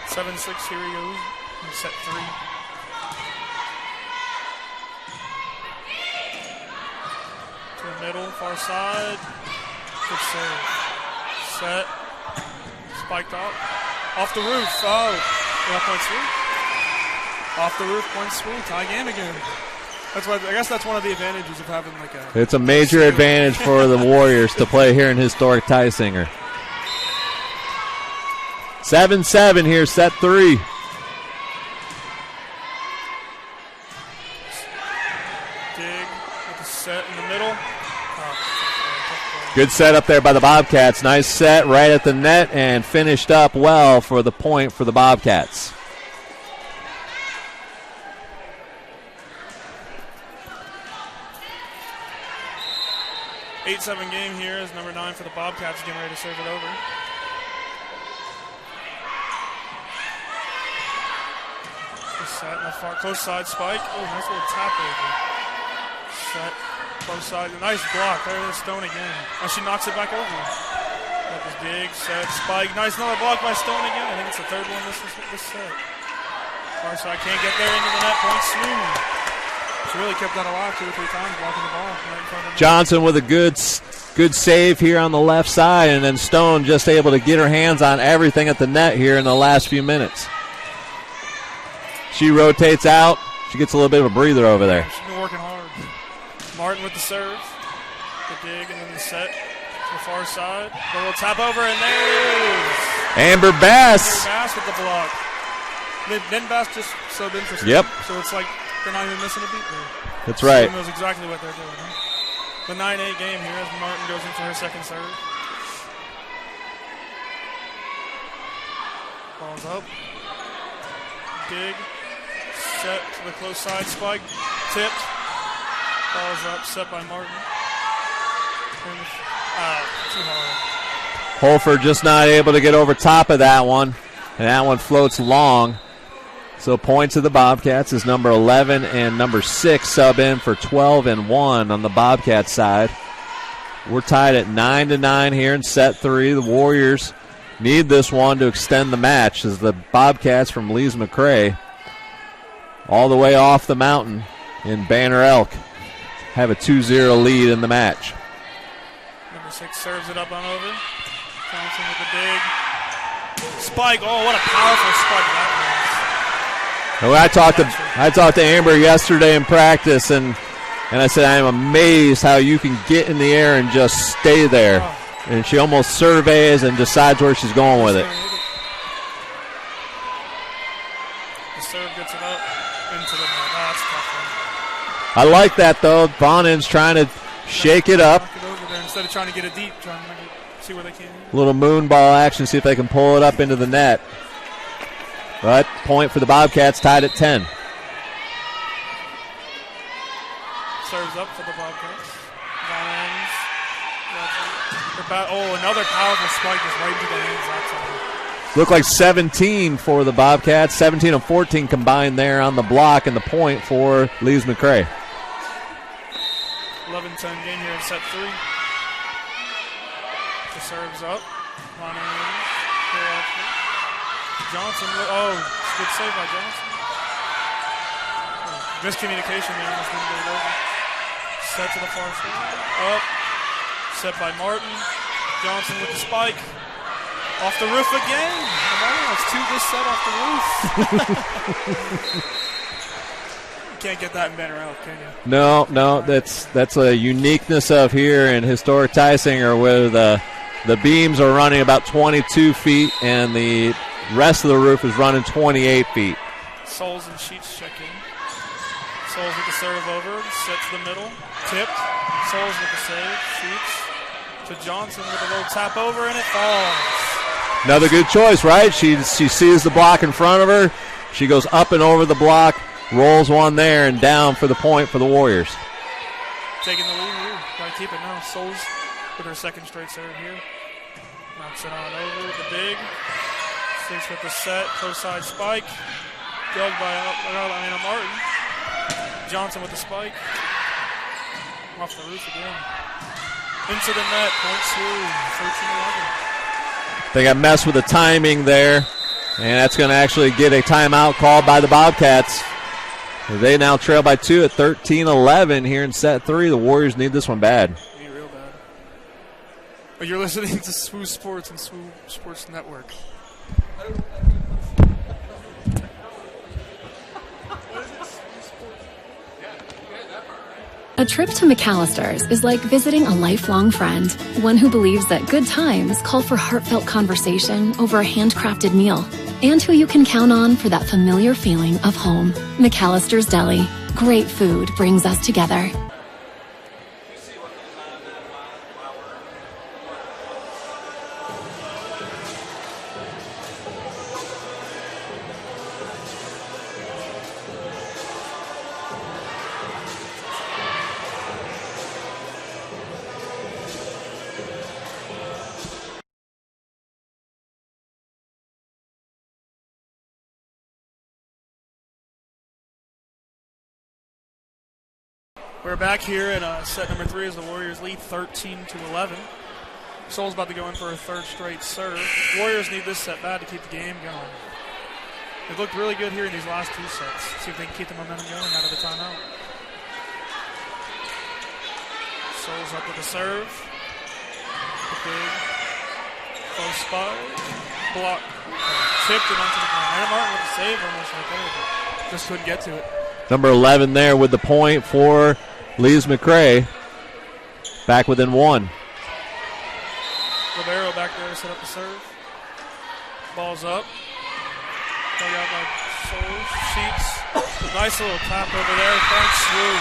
7-6, here he goes. In set 3. To the middle, far side. Good save. Set. Spiked up. Off the roof. Oh. Yeah, point sweep. Off the roof, point sweep. Tie game again. That's why I guess that's one of the advantages of having like a. It's a major advantage for the Warriors to play here in historic Tysinger. 7-7 here, set 3. Dig with the set in the middle. Good set up there by the Bobcats. Nice set right at the net and finished up well for the point for the Bobcats. Eight-7 game here as number 9 for the Bobcats getting ready to serve it over. Set in the far close side spike. Oh, nice little tap over. Set close side. Nice block. There is Stone again. And she knocks it back over. That was dig. Set spike. Nice another block by Stone again. I think it's the 3rd one this set. Far side can't get there into the net. Point smooth. She really kept that alive 2 or 3 times, blocking the ball right in front of the net. Johnson with a good save here on the left side, and then Stone just able to get her hands on everything at the net here in the last few minutes. She rotates out. She gets a little bit of a breather over there. She's been working hard. Martin with the serve, the dig, and then the set to the far side. A little tap over, and there it is. Amber Bass. Amber Bass with the block. Didn't Bass just sub in for some? Yep. So it's like they're not even missing a beat there. That's right. She knows exactly what they're doing. Huh? The 9-8 game here as Martin goes in for her 2nd serve. Ball's up. Dig. Set to the close side spike. Tipped. Ball's up. Set by Martin. Too hard. Holford just not able to get over top of that one. And that one floats long. So points of the Bobcats is number 11 and number 6 sub in for 12 and 1 on the Bobcats side. We're tied at 9-9 here in set 3. The Warriors need this one to extend the match as the Bobcats from Lees McRae all the way off the mountain in Banner Elk have a 2-0 lead in the match. Number 6 serves it up on over. Johnson with the dig. Spike. Oh, what a powerful spike that was. Well, I talked to Amber yesterday in practice, and I said I am amazed how you can get in the air and just stay there. Oh. And she almost surveys and decides where she's going with it. The serve gets it up into the net. Oh, that's a tough I like that, though. Vonen's trying to shake it up. Knock it over there instead of trying to get it deep, trying to see where they can. Little moon ball action, see if they can pull it up into the net. But point for the Bobcats, tied at 10. Serves up for the Bobcats. Vonen's. Another powerful spike just right into the hands outside. Looked like 17 for the Bobcats. 17 and 14 combined there on the block, and the point for Lees McRae. 11-10 game here in set 3. The serves up. Johnson. Good save by Johnson. Miscommunication there. Almost didn't get it over. Set to the far side. Up. Set by Martin. Johnson with the spike. Off the roof again. It's 2 this set off the roof. You can't get that in Banner Elk, can you? No, that's a uniqueness of here in historic Tysinger, where the beams are running about 22 feet and the rest of the roof is running 28 feet. Souls and Sheets check in. Souls with the serve over, set to the middle, tipped. Souls with the save, Sheets to Johnson with a little tap over, and it falls. Another good choice, right? She sees the block in front of her. She goes up and over the block, rolls one there, and down for the point for the Warriors. Taking the lead here. Gotta keep it now. Souls with her second straight serve here. Knocks it on over with the big. Six with the set. Close side spike. Dug by Martin. Johnson with the spike. Off the roof again. Into the net. Point 2. 13-11. They got messed with the timing there, and that's going to actually get a timeout called by the Bobcats. They now trail by 2 at 13-11 here in set 3. The Warriors need this one bad. Need real bad. But you're listening to SWU Sports and SWU Sports Network. A trip to McAllister's is like visiting a lifelong friend, one who believes that good times call for heartfelt conversation over a handcrafted meal, and who you can count on for that familiar feeling of home. McAllister's Deli. Great food brings us together. We're back here in set number 3 as the Warriors lead 13-11. Souls about to go in for a third straight serve. Warriors need this set bad to keep the game going. They've looked really good here in these last 2 sets. See if they can keep the momentum going out of the timeout. Souls up with the serve. The big close spot. Block. Tipped it onto the ground. Anna Martin with the save almost right there, but just couldn't get to it. Number 11 there with the point for Lees McRae. Back within 1. Rivero back there to set up the serve. Ball's up. Dug out by Souls. Sheets. Nice little tap over there. Point SWU.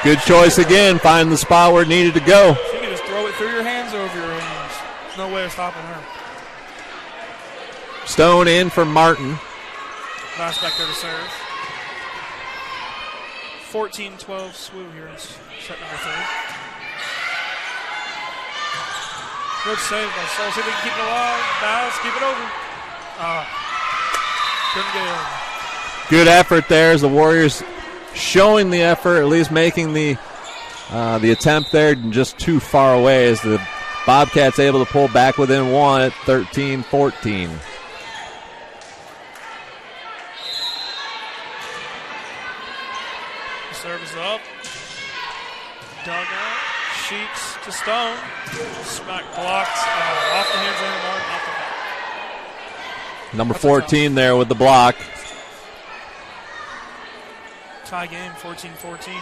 Good choice again. Find the spot where it needed to go. She can just throw it through your hands or over your hands. There's no way of stopping her. Stone in for Martin. Last back there to serve. 14-12 SWU here in set number 3. Good save by Souls. See if they can keep it alive. Bass, keep it over. Couldn't get it over. Good effort there as the Warriors showing the effort, at least making the attempt there just too far away as the Bobcats able to pull back within 1 at 13-14. Serve is up. Dug out. Sheets to Stone. Smack blocked. Off the hands of Martin. Off the back. Number 14 there with the block. Tie game, 14-14.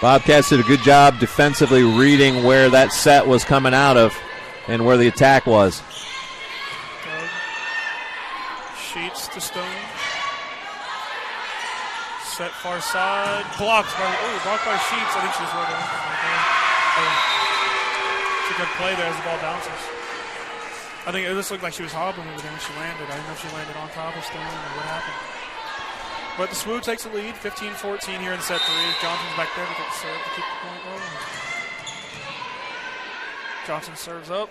Bobcats did a good job defensively reading where that set was coming out of and where the attack was. Dug. Sheets to Stone. Set far side. Blocked by Sheets. I think she just wrote it right there. It's a good play there as the ball bounces. I think it just looked like she was hobbling over there when she landed. I didn't know if she landed on top of Stone or what happened. But the SWU takes the lead, 15-14 here in set 3. Johnson's back there to get the serve to keep the point rolling. Johnson serves up.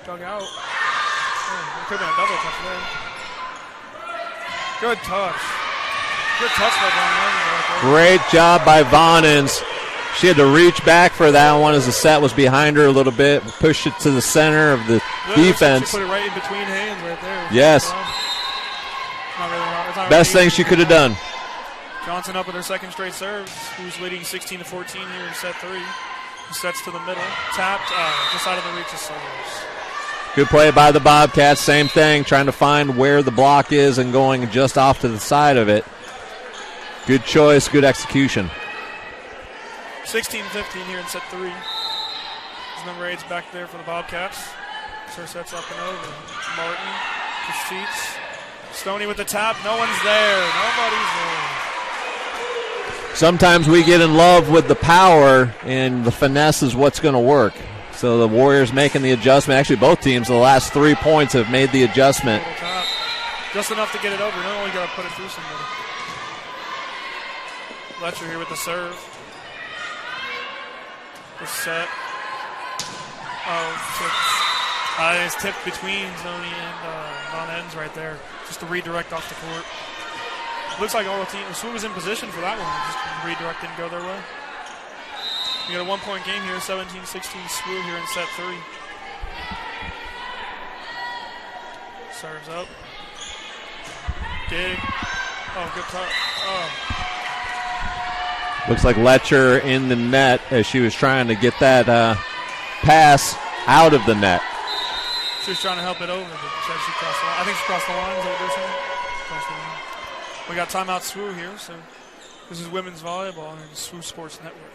Dug out. Oh, it could have been a double touch there. Good touch. Good touch by Von. Great job by Vonens. She had to reach back for that one as the set was behind her a little bit. Pushed it to the center of the defense. She put it right in between hands right there. Yes. Best thing she could have done. Johnson up with her second straight serve. Who's leading 16-14 here in set 3. Sets to the middle. Tapped. Just out of the reach of serves. Good play by the Bobcats. Same thing, trying to find where the block is and going just off to the side of it. Good choice, good execution. 16-15 here in set 3. His number 8's back there for the Bobcats. Her sets up and over. Martin to Sheets. Stoney with the tap. No one's there. Nobody's there. Sometimes we get in love with the power, and the finesse is what's going to work. So the Warriors making the adjustment. Actually, both teams, the last 3 points have made the adjustment. Just enough to get it over. Not only got to put it through somebody. Letcher here with the serve. The set. Oh, it's tipped between Zoni and Von Ends right there. Just to redirect off the court. Looks like all the team. SWU was in position for that one. Just redirect didn't go their way. We got a 1-point game here, 17-16 SWU here in set 3. Serves up. Dig. Oh, good touch. Oh. Looks like Letcher in the net as she was trying to get that pass out of the net. She was trying to help it over, but she crossed the line. I think she crossed the line. Is that what you're saying? Crossed the line. We got timeout SWU here, so this is women's volleyball on the SWU Sports Network.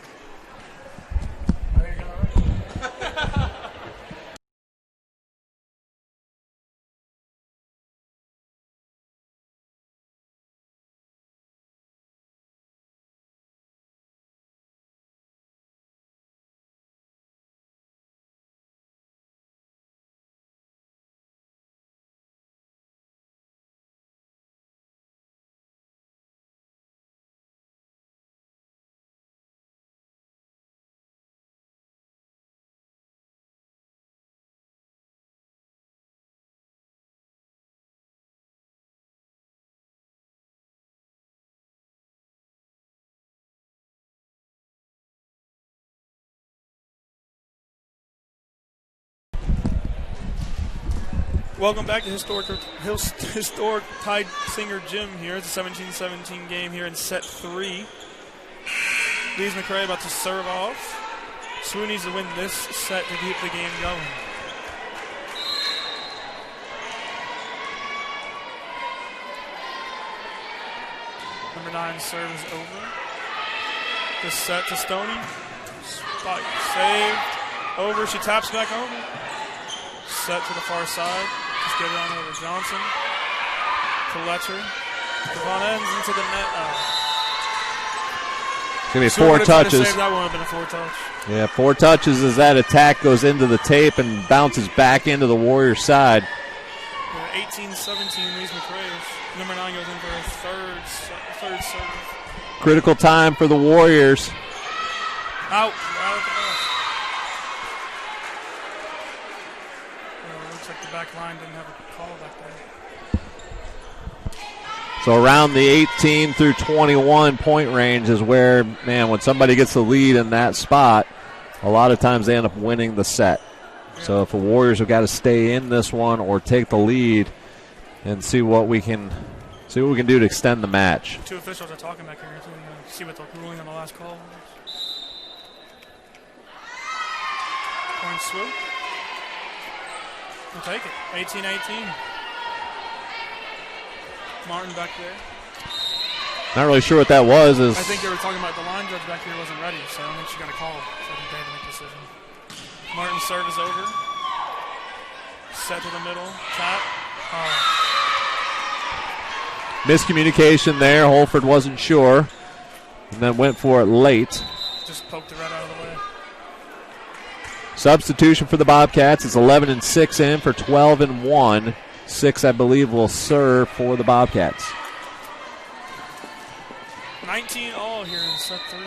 Welcome back to historic Tide Singer Gym here. It's a 17-17 game here in set 3. Lees McCray about to serve off. SWU needs to win this set to keep the game going. Number 9 serves over. This set to Stoney. Spike saved. Over. She taps back over. Set to the far side. Just get it on over Johnson. To Letcher. Von Ends into the net. It's going to be 4 touches. That would have been a 4 touch. Yeah, 4 touches as that attack goes into the tape and bounces back into the Warriors side. 18-17 Lees McCray. Number 9 goes in for a third serve. Critical time for the Warriors. Out. Right at the ball. Looks like the back line didn't have a call back there. So around the 18 through 21 point range is where, man, when somebody gets the lead in that spot, a lot of times they end up winning the set. Yeah. So if the Warriors have got to stay in this one or take the lead and see what we can do to extend the match. 2 officials are talking back here to see what they're ruling on the last call. Point SWU. We'll take it. 18-18. Martin back there. Not really sure what that was. I think they were talking about the line judge back here wasn't ready, so I don't think she got a call. So I think they had to make a decision. Martin's serve is over. Set to the middle. Tap. Miscommunication there. Holford wasn't sure and then went for it late. Just poked it right out of the way. Substitution for the Bobcats is 11-6 in for 12-1. 6, I believe, will serve for the Bobcats. 19 all here in set 3.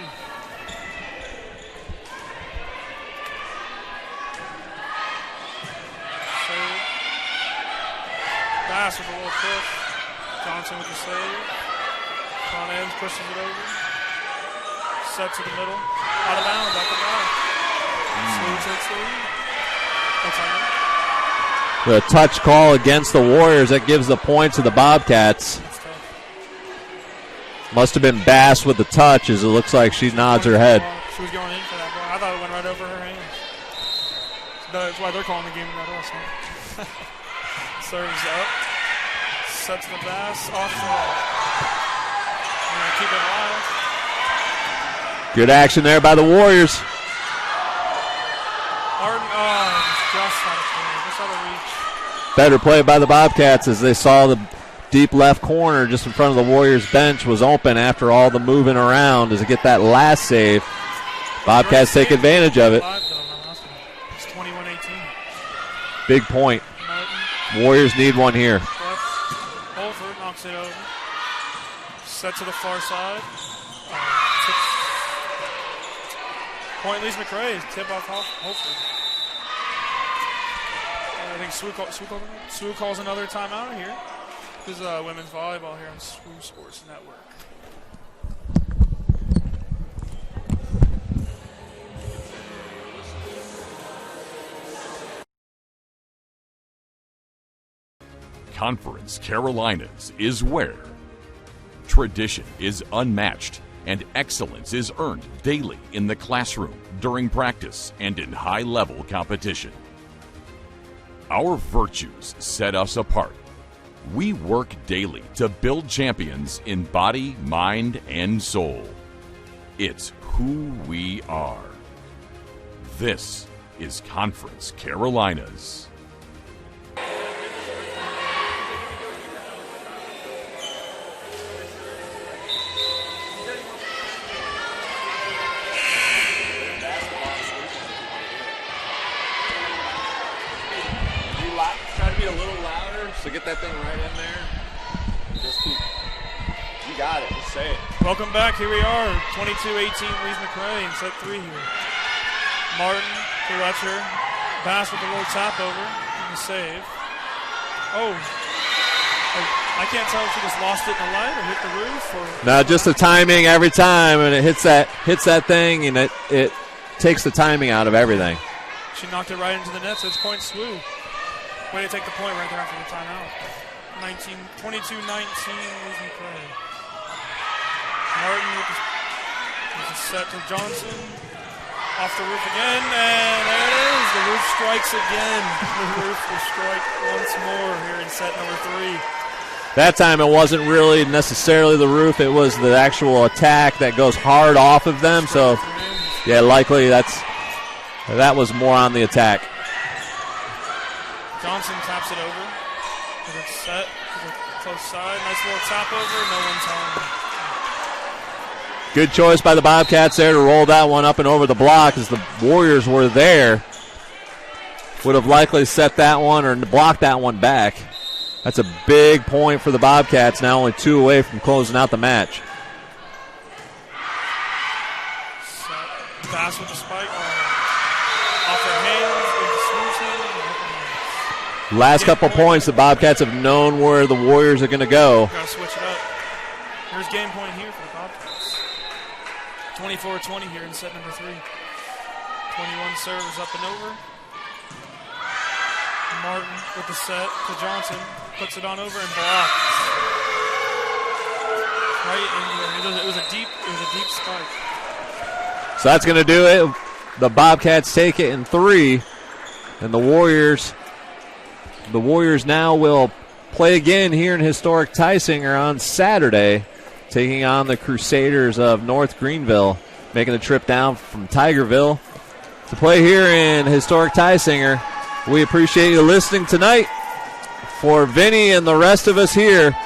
Pass with a little push. Johnson with the save. Con Ends pushes it over. Set to the middle. Out of bounds, out the back. Smooth takes the lead. That's on it. The touch call against the Warriors, that gives the point to the Bobcats. Must have been Bass with the touch, as it looks like she nods her head. She was going in for that ball. I thought it went right over her hands. That's why they're calling the game about us, huh? Serves up. Sets the Bass off the wall. Keep it alive. Good action there by the Warriors. Martin, just out of play. Just out of reach. Better play by the Bobcats as they saw the deep left corner just in front of the Warriors bench was open after all the moving around as they get that last save. Bobcats take advantage of it. It's 21-18. Big point. Martin. Warriors need one here. Holford knocks it over. Set to the far side. Point leads McRae. Tip off Holford. I think Swu calls another timeout here. This is women's volleyball here on Swu Sports Network. Conference Carolinas is where tradition is unmatched and excellence is earned daily in the classroom, during practice, and in high-level competition. Our virtues set us apart. We work daily to build champions in body, mind, and soul. It's who we are. This is Conference Carolinas. So get that thing right in there. Just keep. You got it. Just say it. Welcome back. Here we are. 22-18 leads McRae in set 3 here. Martin to Letcher. Bass with a little tap over. And the save. Oh. I can't tell if she just lost it in the light or hit the roof. Or No, just the timing every time, and it hits that thing, and it takes the timing out of everything. She knocked it right into the net, so it's point Swu. Way to take the point right there after the timeout. 22-19 leads McRae. Martin with the set to Johnson. Off the roof again, and there it is. The roof strikes again. The roof will strike once more here in set number 3. That time it wasn't really necessarily the roof, it was the actual attack that goes hard off of them. So, yeah, likely that was more on the attack. Johnson taps it over. It's set to the close side. Nice little tap over. No one's home. Good choice by the Bobcats there to roll that one up and over the block as the Warriors were there. Would have likely set that one or blocked that one back. That's a big point for the Bobcats, now only 2 away from closing out the match. Pass with the spike. Off their hands. Last couple points, the Bobcats have known where the Warriors are going to go. Got to switch it up. Here's game point here for the Bobcats. 24-20 here in set number 3. 21 serves up and over. Martin with the set to Johnson. Puts it on over and blocks. Right in there. It was a deep spike. So that's going to do it. The Bobcats take it in 3. And the Warriors now will play again here in historic Tysinger on Saturday, taking on the Crusaders of North Greenville, making the trip down from Tigerville to play here in historic Tysinger. We appreciate you listening tonight. For Vinny and the rest of us here,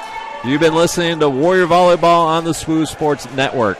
You've been listening to Warrior Volleyball on the SWU Sports Network.